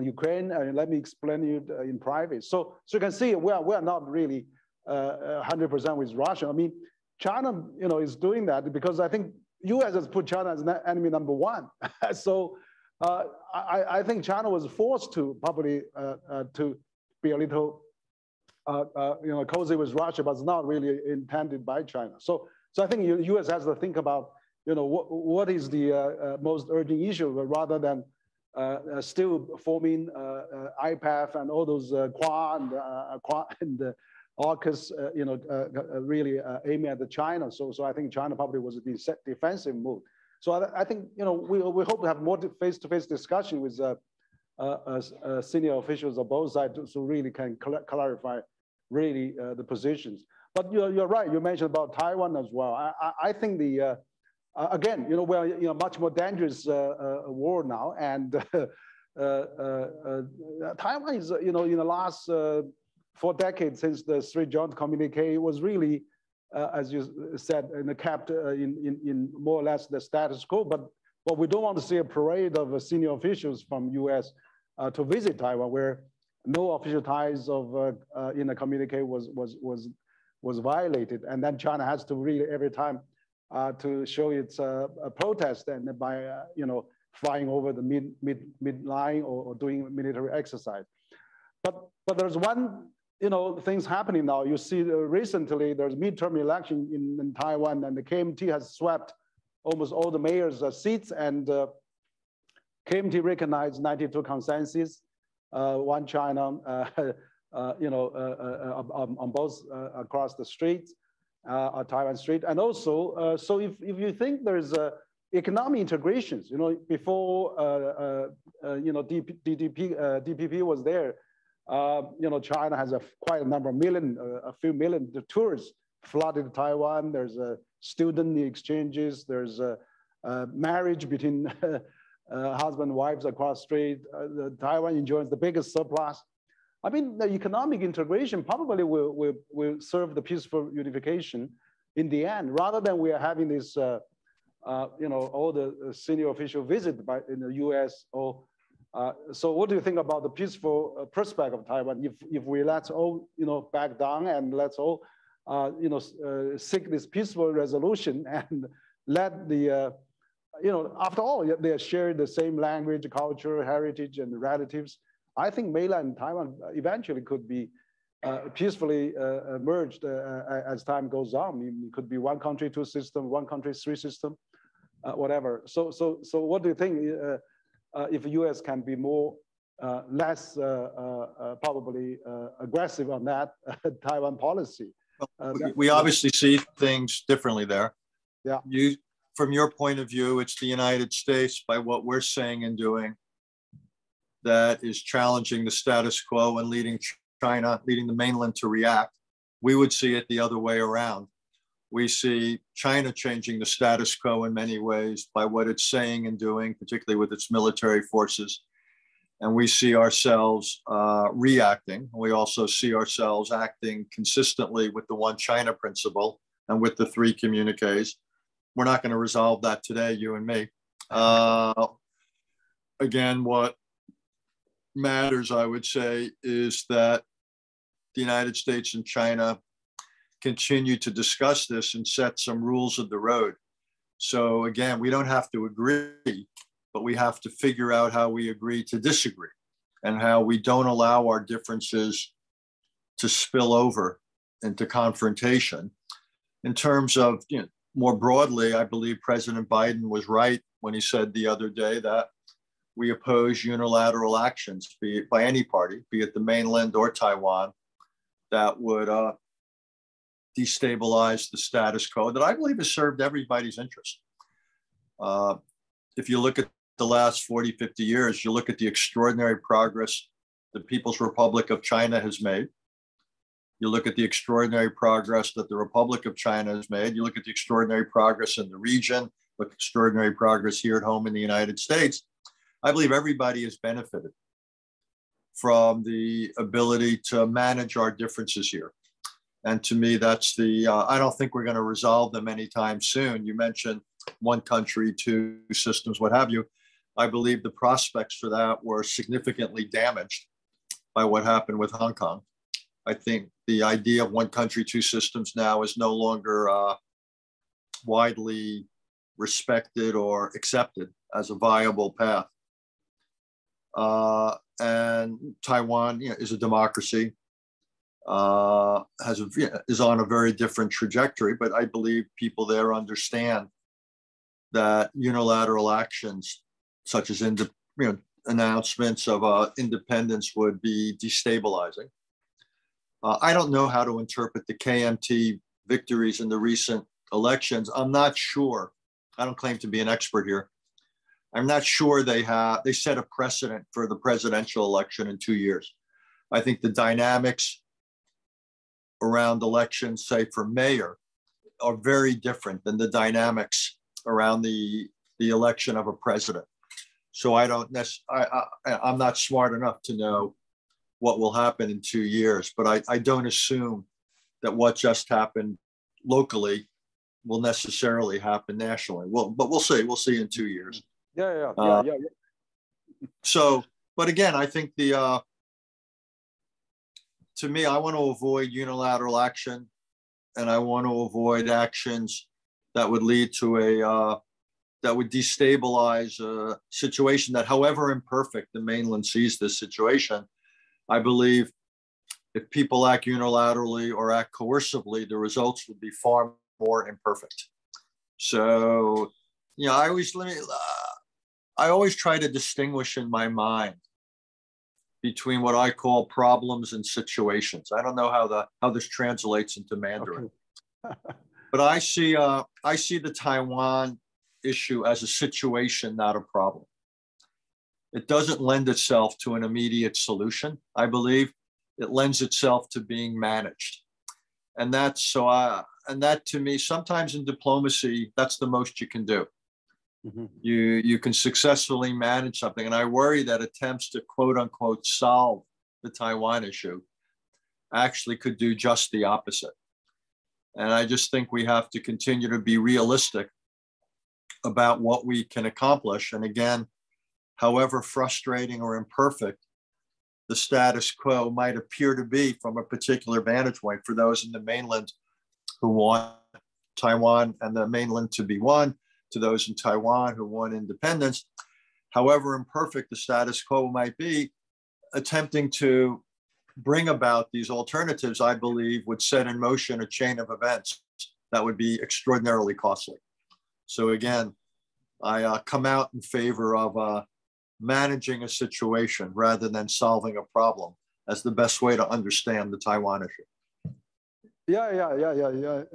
Ukraine. Let me explain you in private." So you can see we are not really 100% with Russia. I mean, China, you know, is doing that because I think U.S. has put China as enemy number 1. So I think China was forced to probably to be a little you know, cozy with Russia, but it's not really intended by China. So I think the U.S. has to think about, you know, what is the most urgent issue, rather than still forming IPAF and all those Quad and AUKUS, you know, really aiming at China. So I think China probably was in defensive mode. So I think, you know, we hope to have more face-to-face discussion with senior officials of both sides, so really can clarify really the positions. But you're right. You mentioned about Taiwan as well. I think the again, you know, we're in a much more dangerous war now, and Taiwan is, you know, in the last 4 decades since the 3 joint communique was really, as you said, kept in more or less the status quo. But we don't want to see a parade of senior officials from U.S. To visit Taiwan, where no official ties of in a communique was violated, and then China has to really every time to show its protest, and by you know, flying over the mid line or doing military exercise. But there's one, you know, things happening now. You see recently there's midterm election in Taiwan, and the KMT has swept almost all the mayor's seats, and KMT recognized 92 consensus, one China, on both across the street, Taiwan Strait. And also, so if you think there's economic integrations, before, DPP was there, China has quite a number of a few million tourists flooded Taiwan. There's student exchanges. There's marriage between husband and wives across the street. Taiwan enjoys the biggest surplus. I mean, the economic integration probably will serve the peaceful unification in the end, rather than we are having this, all the senior official visit in the U.S. So what do you think about the peaceful prospect of Taiwan? If we let's all, back down and let's all, seek this peaceful resolution and let the, after all, they share the same language, culture, heritage, and relatives. I think mainland Taiwan eventually could be peacefully merged as time goes on. I mean, it could be one country, two system, one country, three system, whatever. So what do you think if the U.S. can be less probably aggressive on that Taiwan policy? We obviously see things differently there. Yeah. From your point of view, it's the United States, by what we're saying and doing, that is challenging the status quo and leading the mainland to react. We would see it the other way around. We see China changing the status quo in many ways by what it's saying and doing, particularly with its military forces. And we see ourselves reacting. We also see ourselves acting consistently with the One China principle and with the 3 communiques. We're not going to resolve that today, you and me. Again, what matters, I would say, is that the United States and China continue to discuss this and set some rules of the road. So again, we don't have to agree, but we have to figure out how we agree to disagree and how we don't allow our differences to spill over into confrontation. In terms of, more broadly, I believe President Biden was right when he said the other day that we oppose unilateral actions, be it by any party, be it the mainland or Taiwan, that would destabilize the status quo that I believe has served everybody's interest. If you look at the last 40, 50 years, you look at the extraordinary progress the People's Republic of China has made. You look at the extraordinary progress that the Republic of China has made. You look at the extraordinary progress in the region, look at extraordinary progress here at home in the United States. I believe everybody has benefited from the ability to manage our differences here. And to me, that's I don't think we're going to resolve them anytime soon. You mentioned one country, two systems, what have you. I believe the prospects for that were significantly damaged by what happened with Hong Kong. I think the idea of one country, two systems now is no longer widely respected or accepted as a viable path. And Taiwan is a democracy, is on a very different trajectory, but I believe people there understand that unilateral actions such as announcements of independence would be destabilizing. I don't know how to interpret the KMT victories in the recent elections. I'm not sure. I don't claim to be an expert here. I'm not sure they set a precedent for the presidential election in 2 years. I think the dynamics around elections, say for mayor, are very different than the dynamics around the election of a president. So I'm not smart enough to know what will happen in 2 years, but I don't assume that what just happened locally will necessarily happen nationally. But we'll see. We'll see in 2 years. Yeah. So, but again, I think to me, I want to avoid unilateral action, and I want to avoid actions that would lead to that would destabilize a situation that, however imperfect the mainland sees this situation, I believe if people act unilaterally or act coercively, the results would be far more imperfect. So, I always try to distinguish in my mind between what I call problems and situations. I don't know how this translates into Mandarin, okay. but I see the Taiwan issue as a situation, not a problem. It doesn't lend itself to an immediate solution. I believe it lends itself to being managed, and that to me, sometimes in diplomacy, that's the most you can do. Mm-hmm. You can successfully manage something. And I worry that attempts to quote unquote solve the Taiwan issue actually could do just the opposite. And I just think we have to continue to be realistic about what we can accomplish. And again, however frustrating or imperfect the status quo might appear to be from a particular vantage point for those in the mainland who want Taiwan and the mainland to be one, to those in Taiwan who want independence, however imperfect the status quo might be, attempting to bring about these alternatives, I believe, would set in motion a chain of events that would be extraordinarily costly. So again, I come out in favor of managing a situation rather than solving a problem as the best way to understand the Taiwan issue. Yeah.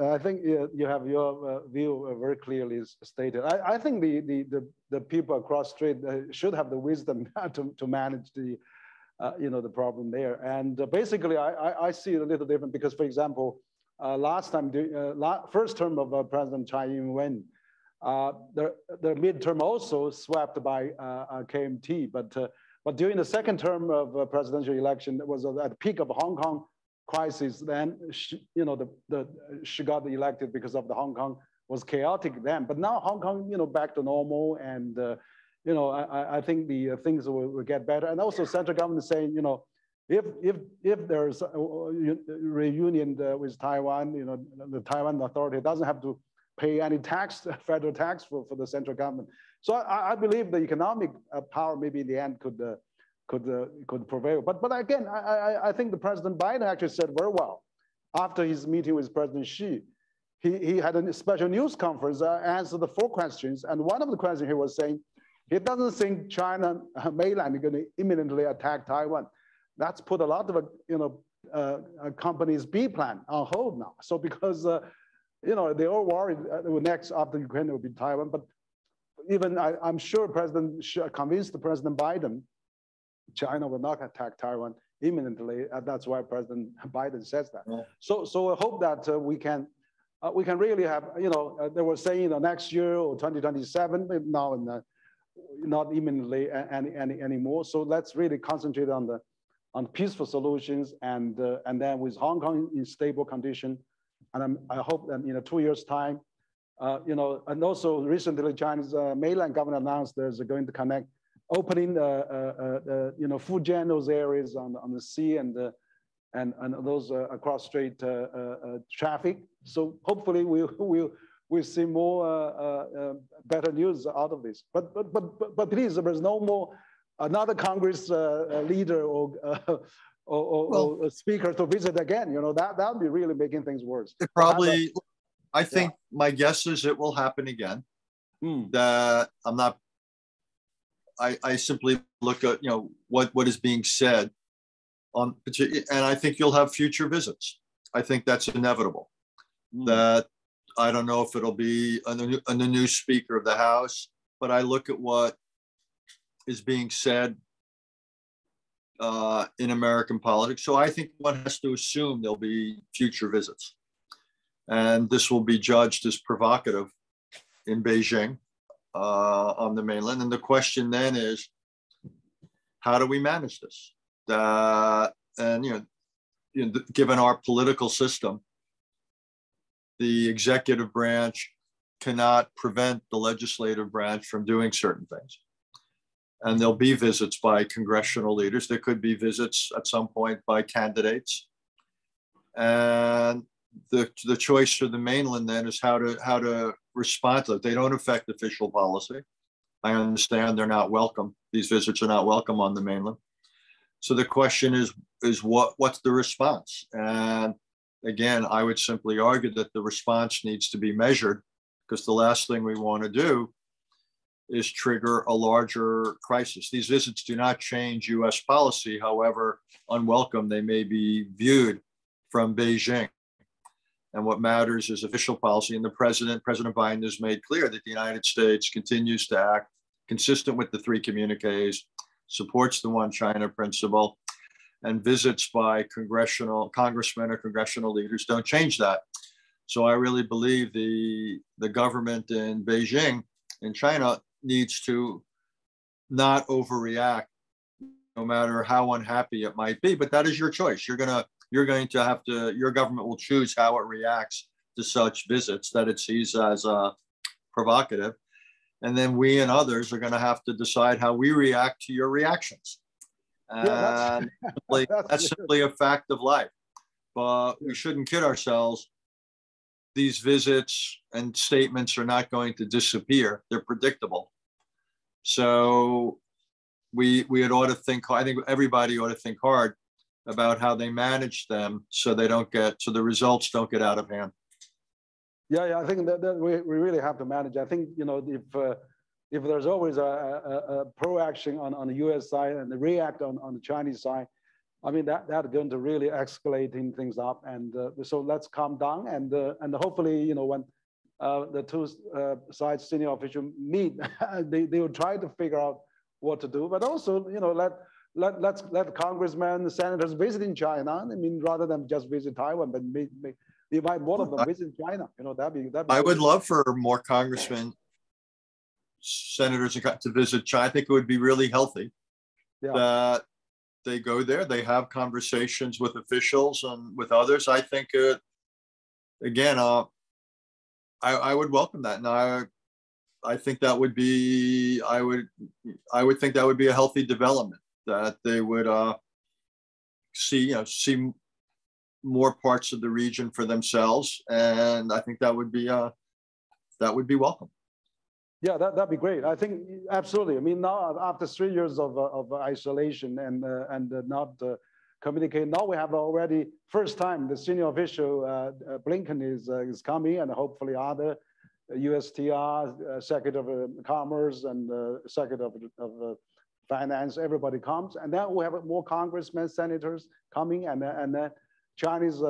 I think you have your view very clearly stated. I think the people across the street should have the wisdom to manage the the problem there. And basically, I see it a little different because, for example, last time, first term of President Tsai Ing-wen, the midterm also swept by KMT, but during the second term of presidential election, it was at the peak of Hong Kong crisis. Then she got elected because of the Hong Kong was chaotic then. But now Hong Kong, back to normal, and I think the things will get better. And also, central government is saying, if there's a reunion with Taiwan, the Taiwan authority doesn't have to pay any tax, federal tax for the central government. So I believe the economic power maybe in the end could prevail. But again, I think the President Biden actually said very well after his meeting with President Xi. He had a special news conference, answered the 4 questions, and one of the questions he was saying, he doesn't think China mainland is going to imminently attack Taiwan. That's put a lot of companies' B plan on hold now. So because they're all worried next after Ukraine will be Taiwan. But even I'm sure President Xi convinced President Biden China will not attack Taiwan imminently. That's why President Biden says that. Yeah. So I hope that we can really have, they were saying next year or 2027, now not imminently anymore. So let's really concentrate on peaceful solutions, and then with Hong Kong in stable condition. And I hope that in 2 years' time, and also recently Chinese mainland government announced there's going to connect, opening Fujian, those areas on the sea and those across-strait traffic. So hopefully we'll see more better news out of this. But please, there's no more another Congress leader or speaker to visit again. That would be really making things worse. It probably, I think my guess is it will happen again. That I'm not. I simply look at what is being said on, and I think you'll have future visits. I think that's inevitable. That I don't know if it'll be a new Speaker of the House, but I look at what is being said in American politics. So I think one has to assume there'll be future visits, and this will be judged as provocative in Beijing. On the mainland. And the question then is, how do we manage this? And given our political system, the executive branch cannot prevent the legislative branch from doing certain things. And there'll be visits by congressional leaders. There could be visits at some point by candidates. And the choice for the mainland then is how to respond to it. They don't affect official policy. I understand they're not welcome. These visits are not welcome on the mainland. So the question is what's the response? And again, I would simply argue that the response needs to be measured, because the last thing we want to do is trigger a larger crisis. These visits do not change US policy, however unwelcome they may be viewed from Beijing. And what matters is official policy. And President Biden has made clear that the United States continues to act consistent with the three communiques, supports the One China principle, and visits by congressmen or congressional leaders don't change that. So I really believe the government in Beijing, in China, needs to not overreact, no matter how unhappy it might be. But that is your choice. You're going to have to. Your government will choose how it reacts to such visits that it sees as provocative, and then we and others are going to have to decide how we react to your reactions. And that's simply a fact of life. But we shouldn't kid ourselves. These visits and statements are not going to disappear. They're predictable. So we ought to think, I think everybody ought to think hard about how they manage them so the results don't get out of hand. Yeah, I think that we really have to manage. I think, if there's always a pro-action on the US side and the react on the Chinese side, I mean, that's going to really escalating things up. And so let's calm down and hopefully, when the two sides senior officials meet, they will try to figure out what to do. But also, let congressmen, senators visit in China. I mean, rather than just visit Taiwan, but invite more of them visit China. That'd be I would love for more congressmen, senators to visit China. I think it would be really healthy that they go there, they have conversations with officials and with others. I think, again, I would welcome that. And I think that would be, I would think that would be a healthy development, that they would see more parts of the region for themselves. And I think that would be welcome. Yeah, that'd be great. I think absolutely. I mean, now after 3 years of isolation and not communicating, now we have already first time the senior official Blinken is coming, and hopefully other USTR, Secretary of Commerce, and Secretary of Finance, everybody comes, and then we have more congressmen, senators coming, and then Chinese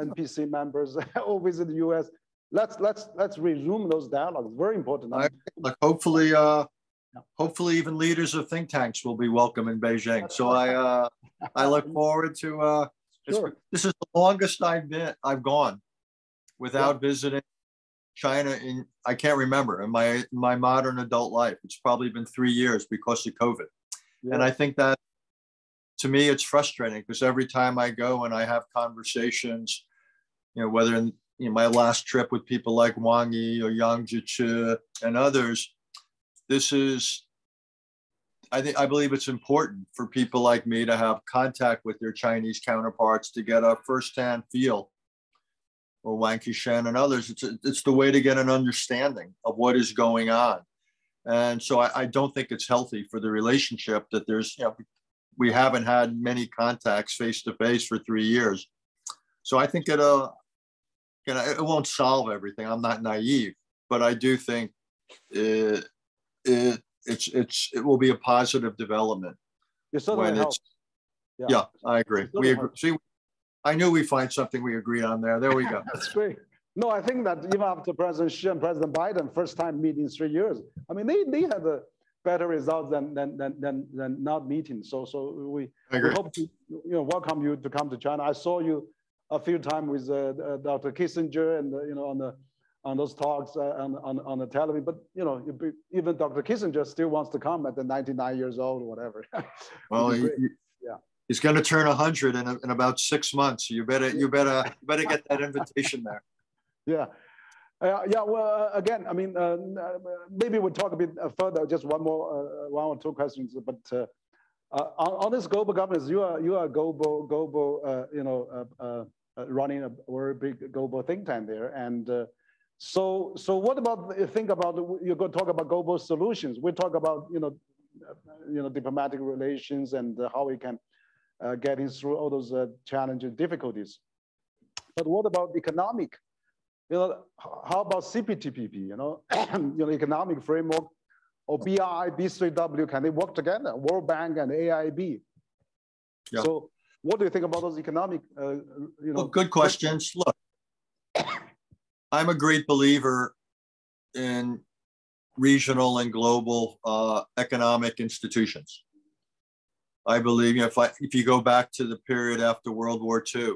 NPC members all visit the US. Let's resume those dialogues. Very important. Hopefully even leaders of think tanks will be welcome in Beijing. So I look forward to sure. This is the longest I've gone without visiting China I can't remember in my modern adult life. It's probably been 3 years because of COVID. Yeah. And I think that to me it's frustrating because every time I go and I have conversations, whether in my last trip with people like Wang Yi or Yang Jiechi and others, I believe it's important for people like me to have contact with their Chinese counterparts to get a firsthand feel, or Wang Qishan and others. It's the way to get an understanding of what is going on. And so I don't think it's healthy for the relationship that we haven't had many contacts face to face for 3 years. So I think it won't solve everything. I'm not naive, but I do think it will be a positive development. When it's, yeah, I agree. We agree. See, I knew we find something we agreed on there. There we go. That's great. No, I think that even after President Xi and President Biden, first time meeting in 3 years, I mean, they had a better results than not meeting. So we hope to welcome you to come to China. I saw you a few times with Dr. Kissinger and on those talks on the television. But even Dr. Kissinger still wants to come at the 99 years old or whatever. Well, he's going to turn 100 in about 6 months. So you better get that invitation there. Yeah. Well, again, I mean, maybe we'll talk a bit further. Just one or two questions. But on this global governance, you are global, running a very big global think tank there. And so what about you're going to talk about global solutions? We talk about diplomatic relations and how we can getting through all those challenges, difficulties. But what about economic? how about CPTPP, economic framework, or BRI, B3W, can they work together? World Bank and AIIB. Yeah. So what do you think about those economic, Well, good questions. Look, I'm a great believer in regional and global economic institutions. I believe, if you go back to the period after World War II,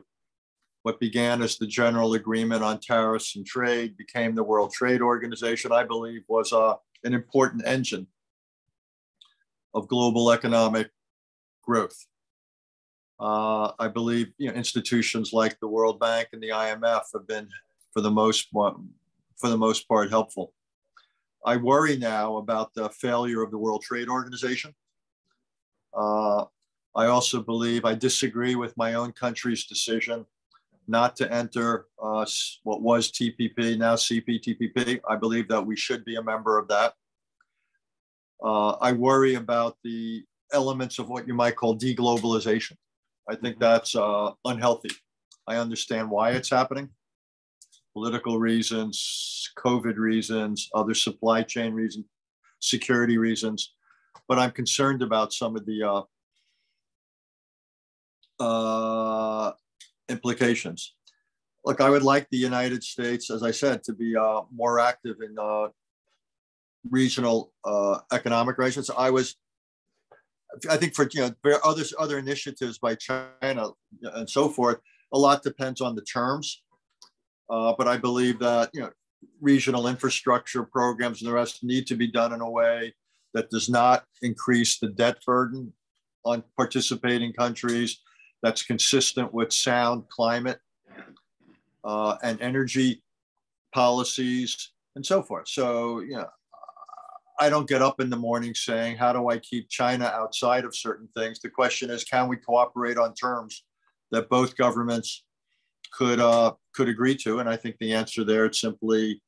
what began as the General Agreement on Tariffs and Trade became the World Trade Organization, I believe was an important engine of global economic growth. I believe institutions like the World Bank and the IMF have been, for the most part, helpful. I worry now about the failure of the World Trade Organization. I also believe I disagree with my own country's decision not to enter what was TPP, now CPTPP. I believe that we should be a member of that. I worry about the elements of what you might call deglobalization. I think that's unhealthy. I understand why it's happening. Political reasons, COVID reasons, other supply chain reasons, security reasons. But I'm concerned about some of the implications. Look, I would like the United States, as I said, to be more active in regional economic relations. I think for other initiatives by China and so forth, a lot depends on the terms. But I believe that regional infrastructure programs and the rest need to be done in a way that does not increase the debt burden on participating countries, that's consistent with sound climate and energy policies and so forth. So, I don't get up in the morning saying, how do I keep China outside of certain things? The question is, can we cooperate on terms that both governments could agree to? And I think the answer there, it simply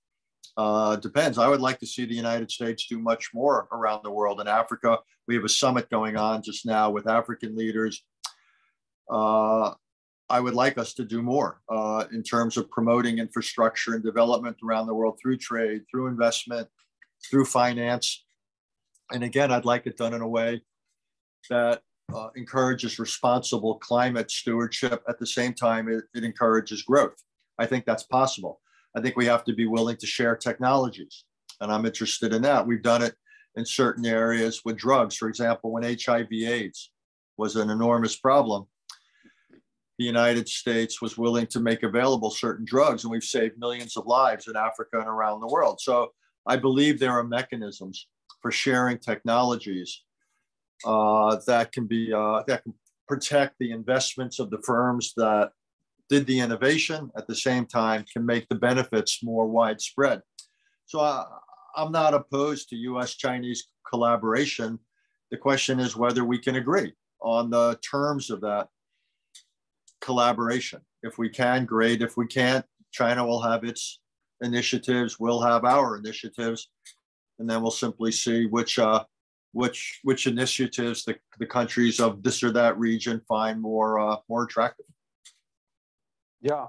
depends. I would like to see the United States do much more around the world. In Africa, we have a summit going on just now with African leaders. I would like us to do more in terms of promoting infrastructure and development around the world through trade, through investment, through finance. And again, I'd like it done in a way that encourages responsible climate stewardship. At the same time, it encourages growth. I think that's possible. I think we have to be willing to share technologies. And I'm interested in that. We've done it in certain areas with drugs. For example, when HIV/AIDS was an enormous problem, the United States was willing to make available certain drugs, and we've saved millions of lives in Africa and around the world. So I believe there are mechanisms for sharing technologies that can protect the investments of the firms that did the innovation, at the same time can make the benefits more widespread. So I'm not opposed to US-Chinese collaboration. The question is whether we can agree on the terms of that collaboration. If we can, great. If we can't, China will have its initiatives, we'll have our initiatives, and then we'll simply see which initiatives the countries of this or that region find more attractive. Yeah,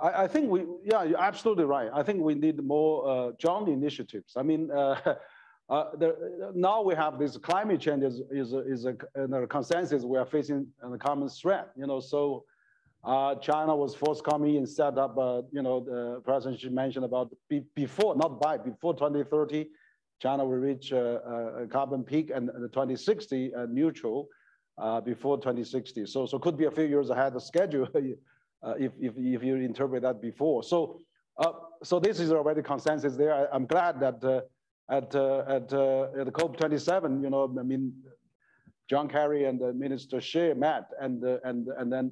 I think you're absolutely right. I think we need more joint initiatives. I mean, now we have this climate change is a consensus we are facing a common threat. So China was forthcoming and set up. The president she mentioned about before 2030, China will reach a carbon peak and 2060 neutral before 2060. So could be a few years ahead of schedule. If you interpret that before. So this is already consensus there. I'm glad that at the COP27, I mean, John Kerry and Minister Xi met and then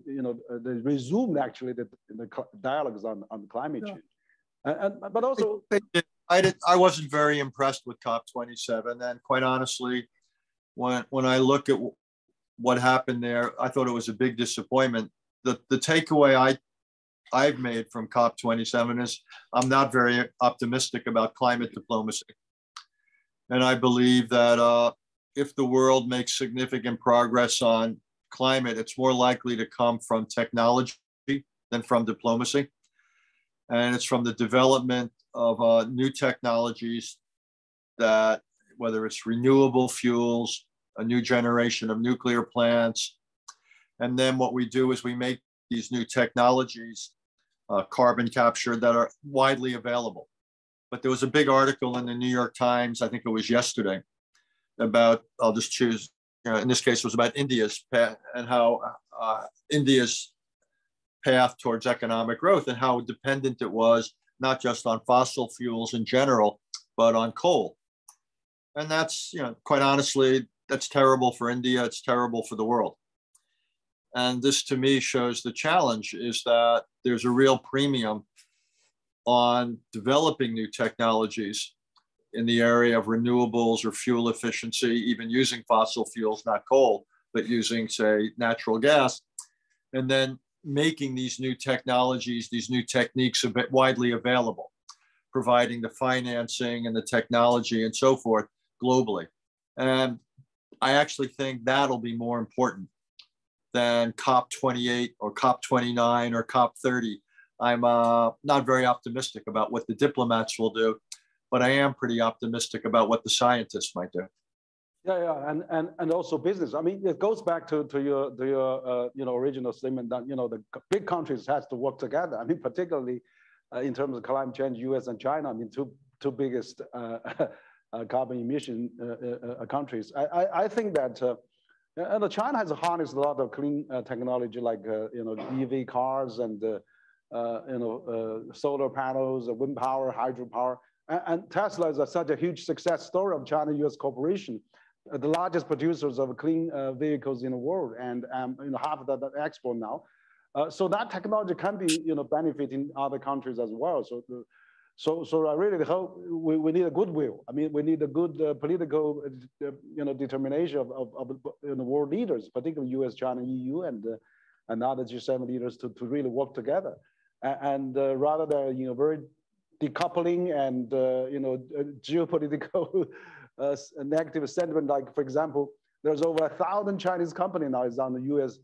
they resumed actually the dialogues on climate change. But also I wasn't very impressed with COP27, and quite honestly, when I look at what happened there, I thought it was a big disappointment. The takeaway I've made from COP27 is I'm not very optimistic about climate diplomacy. And I believe that if the world makes significant progress on climate, it's more likely to come from technology than from diplomacy. And it's from the development of new technologies that, whether it's renewable fuels, a new generation of nuclear plants. And then what we do is we make these new technologies, carbon capture, that are widely available. But there was a big article in the New York Times, I think it was yesterday, about, I'll just choose, in this case, it was about India's path and how India's path towards economic growth and how dependent it was, not just on fossil fuels in general, but on coal. And that's, quite honestly, that's terrible for India. It's terrible for the world. And this, to me, shows the challenge is that there's a real premium on developing new technologies in the area of renewables or fuel efficiency, even using fossil fuels, not coal, but using, say, natural gas, and then making these new technologies, these new techniques a bit widely available, providing the financing and the technology and so forth globally. And I actually think that'll be more important than COP28 or COP29 or COP30. I'm not very optimistic about what the diplomats will do, but I am pretty optimistic about what the scientists might do. Yeah, and also business. I mean, it goes back to your original statement that the big countries has to work together. I mean, particularly in terms of climate change, U.S. and China. I mean, two biggest carbon emission countries. I think that China has harnessed a lot of clean technology like EV cars and solar panels, wind power, hydropower. And Tesla is such a huge success story of China-U.S. cooperation, the largest producers of clean vehicles in the world, and half of that export now. So that technology can be benefiting other countries as well. So I really hope we need a goodwill. I mean, we need a good political determination of world leaders, particularly U.S., China, EU, and other G7 leaders to really work together, and rather than very decoupling and geopolitical negative sentiment. Like, for example, there's over 1,000 Chinese companies now is on the U.S.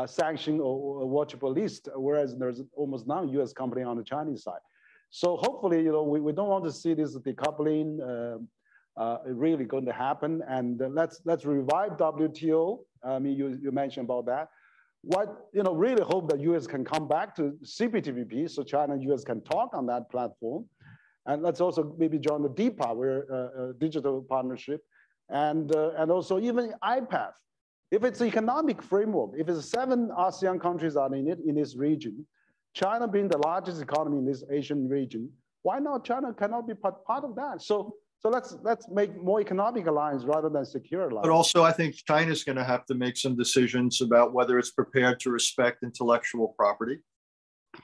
Sanction or watchable list, whereas there's almost none U.S. company on the Chinese side. So hopefully, we don't want to see this decoupling really going to happen. And let's revive WTO. I mean, you mentioned about that. What really hope that U.S. can come back to CPTPP, so China and U.S. can talk on that platform, and let's also maybe join the DPA, where digital partnership, and also even IPAF. If it's economic framework, if it's 7 ASEAN countries are in it in this region, China being the largest economy in this Asian region, why not China cannot be part of that? So let's make more economic alliance rather than secure alliance. But also, I think China's going to have to make some decisions about whether it's prepared to respect intellectual property,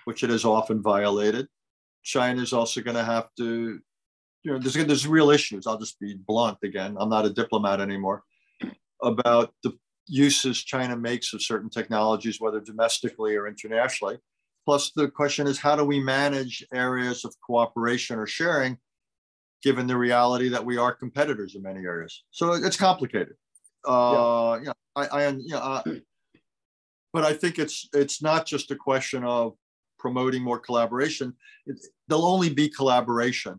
which it has often violated. China's also going to have to, there's real issues. I'll just be blunt again. I'm not a diplomat anymore, about the uses China makes of certain technologies, whether domestically or internationally. Plus, the question is, how do we manage areas of cooperation or sharing, given the reality that we are competitors in many areas? So it's complicated. But I think it's not just a question of promoting more collaboration. There'll only be collaboration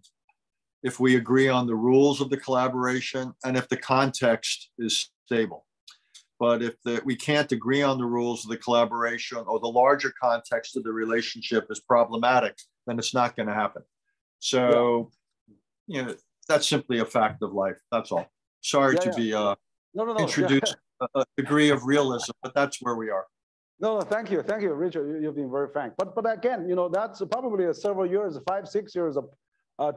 if we agree on the rules of the collaboration and if the context is stable. But if we can't agree on the rules of the collaboration or the larger context of the relationship is problematic, then it's not going to happen. So, that's simply a fact of life. That's all. Sorry to be introduce a degree of realism, but that's where we are. No, thank you, Richard. You've been very frank. But again, that's probably several years, 5, 6 years of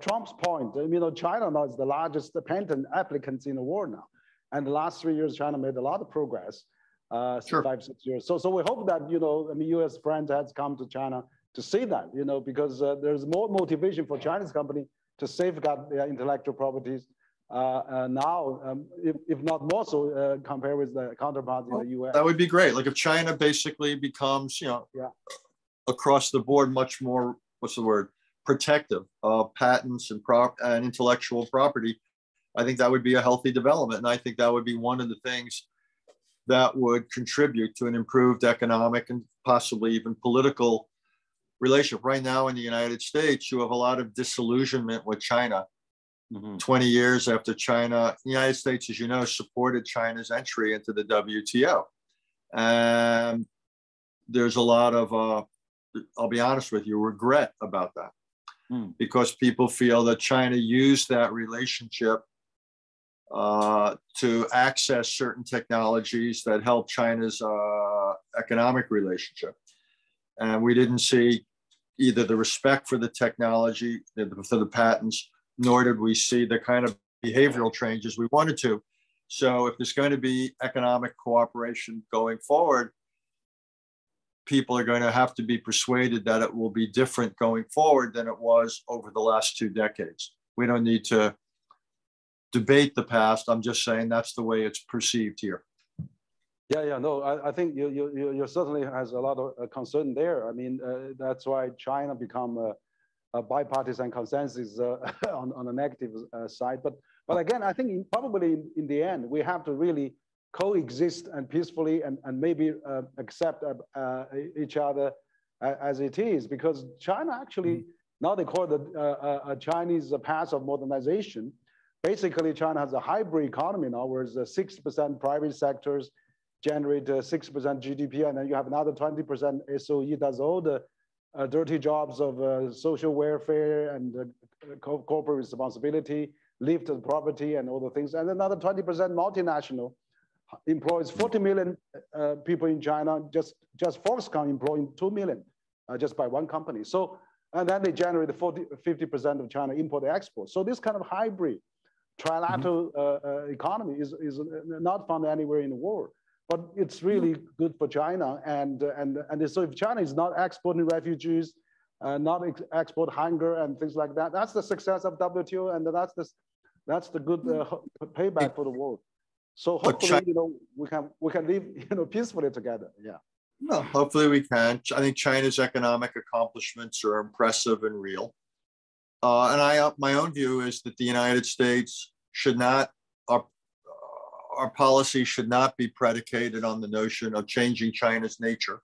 Trump's point. China now is the largest patent applicants in the world now. And the last 3 years, China made a lot of progress, Sure. 5, 6 years. So we hope that, U.S. friends has come to China to see that, because there's more motivation for Chinese company to safeguard their intellectual properties now, if not more so, compared with the counterparts in the U.S. That would be great. Like if China basically becomes, across the board, much more, protective of patents and intellectual property, I think that would be a healthy development. And I think that would be one of the things that would contribute to an improved economic and possibly even political relationship. Right now in the United States, you have a lot of disillusionment with China. 20 years after China, the United States, as you know, supported China's entry into the WTO. And there's a lot of, I'll be honest with you, regret about that. Because people feel that China used that relationship to access certain technologies that help China's economic relationship. And we didn't see either the respect for the technology, for the patents, nor did we see the kind of behavioral changes we wanted to. So if there's going to be economic cooperation going forward, people are going to have to be persuaded that it will be different going forward than it was over the last 2 decades. We don't need to debate the past. I'm just saying that's the way it's perceived here. Yeah, no, I think you certainly has a lot of concern there. I mean, that's why China become a bipartisan consensus on the negative side. But again, I think probably in the end, we have to really coexist and peacefully and maybe accept each other as it is, because China actually, now they call it a Chinese path of modernization. Basically, China has a hybrid economy now, where 6% private sectors generate 6% GDP, and then you have another 20% SOE does all the dirty jobs of social welfare and corporate responsibility, lifted property and all the things, and another 20% multinational employs 40 million people in China. Just Foxconn employing 2 million just by one company. So, and then they generate 50% of China import export. So this kind of hybrid trilateral economy is not found anywhere in the world. But it's really good for China, and so if China is not exporting refugees, not export hunger and things like that, that's the success of WTO, and that's the good payback for the world. So hopefully, we can live peacefully together. Yeah. No, hopefully we can. I think China's economic accomplishments are impressive and real. And my own view is that the United States should not. Our policy should not be predicated on the notion of changing China's nature.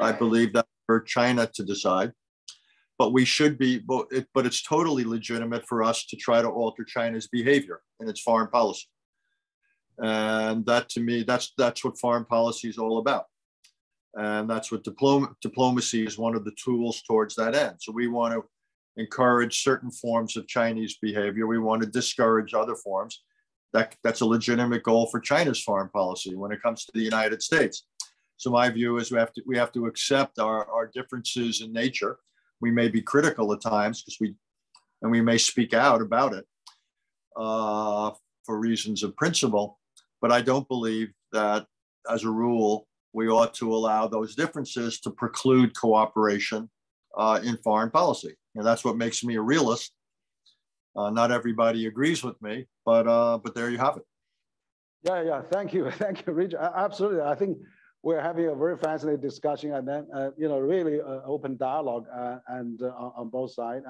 I believe that's for China to decide. But we should be, but it's totally legitimate for us to try to alter China's behavior in its foreign policy. And that, to me, that's what foreign policy is all about. And that's what diplomacy is, one of the tools towards that end. So we want to encourage certain forms of Chinese behavior. We want to discourage other forms. That's a legitimate goal for China's foreign policy when it comes to the United States. So my view is we have to accept our differences in nature. We may be critical at times we may speak out about it for reasons of principle, but I don't believe that as a rule, we ought to allow those differences to preclude cooperation in foreign policy. And that's what makes me a realist. Not everybody agrees with me, but there you have it. Yeah. Thank you, Rich. Absolutely. I think we're having a very fascinating discussion, and then really open dialogue and on both sides,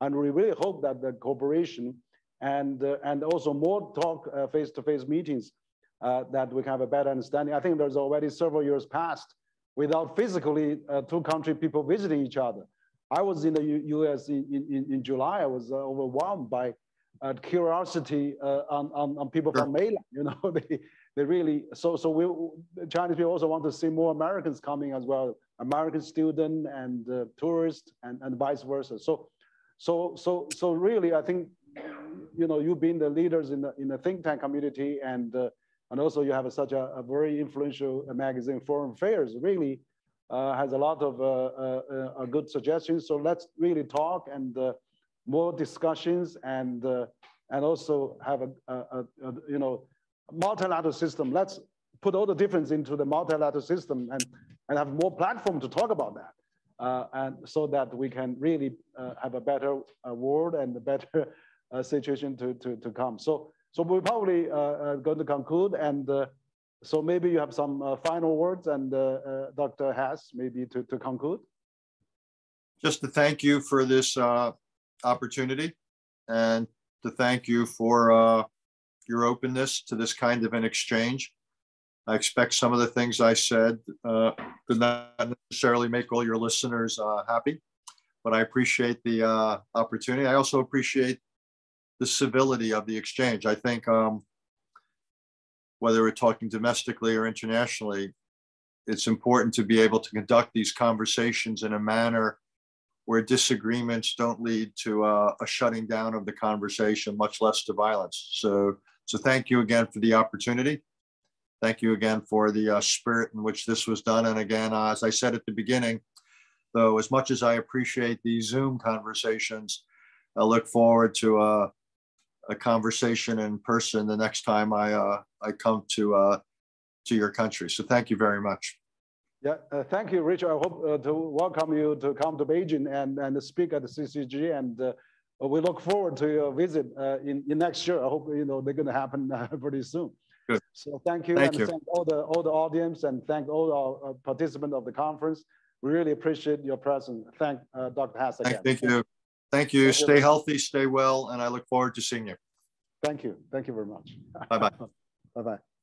and we really hope that the cooperation and also more talk face-to-face meetings that we can have a better understanding. I think there's already several years passed without physically two country people visiting each other. I was in the U.S. in July. I was overwhelmed by curiosity on people from mainland. They really Chinese people also want to see more Americans coming as well, American student and tourists and vice versa. So really, I think you've been the leaders in the think tank community, and also you have such a very influential magazine, Foreign Affairs. Really. Has a lot of good suggestions. So let's really talk and more discussions and also have a multilateral system. Let's put all the difference into the multilateral system and have more platform to talk about that, and so that we can really have a better world and a better situation to come. So we're probably going to conclude, and so maybe you have some final words, and Dr. Hass, maybe to conclude. Just to thank you for this opportunity, and to thank you for your openness to this kind of an exchange. I expect some of the things I said did not necessarily make all your listeners happy, but I appreciate the opportunity. I also appreciate the civility of the exchange. I think whether we're talking domestically or internationally, it's important to be able to conduct these conversations in a manner where disagreements don't lead to a shutting down of the conversation, much less to violence. So thank you again for the opportunity. Thank you again for the spirit in which this was done. And again, as I said at the beginning, though, as much as I appreciate these Zoom conversations, I look forward to a conversation in person the next time I come to your country. So thank you very much. Yeah, thank you, Richard. I hope to welcome you to come to Beijing and speak at the CCG. And we look forward to your visit in next year. I hope they're going to happen pretty soon. Good. So thank you, thank all the audience, and thank all our participants of the conference. We really appreciate your presence. Thank Dr. Hass again. Thank you. Thank you. Stay healthy, stay well, and I look forward to seeing you. Thank you. Thank you very much. Bye-bye. Bye-bye.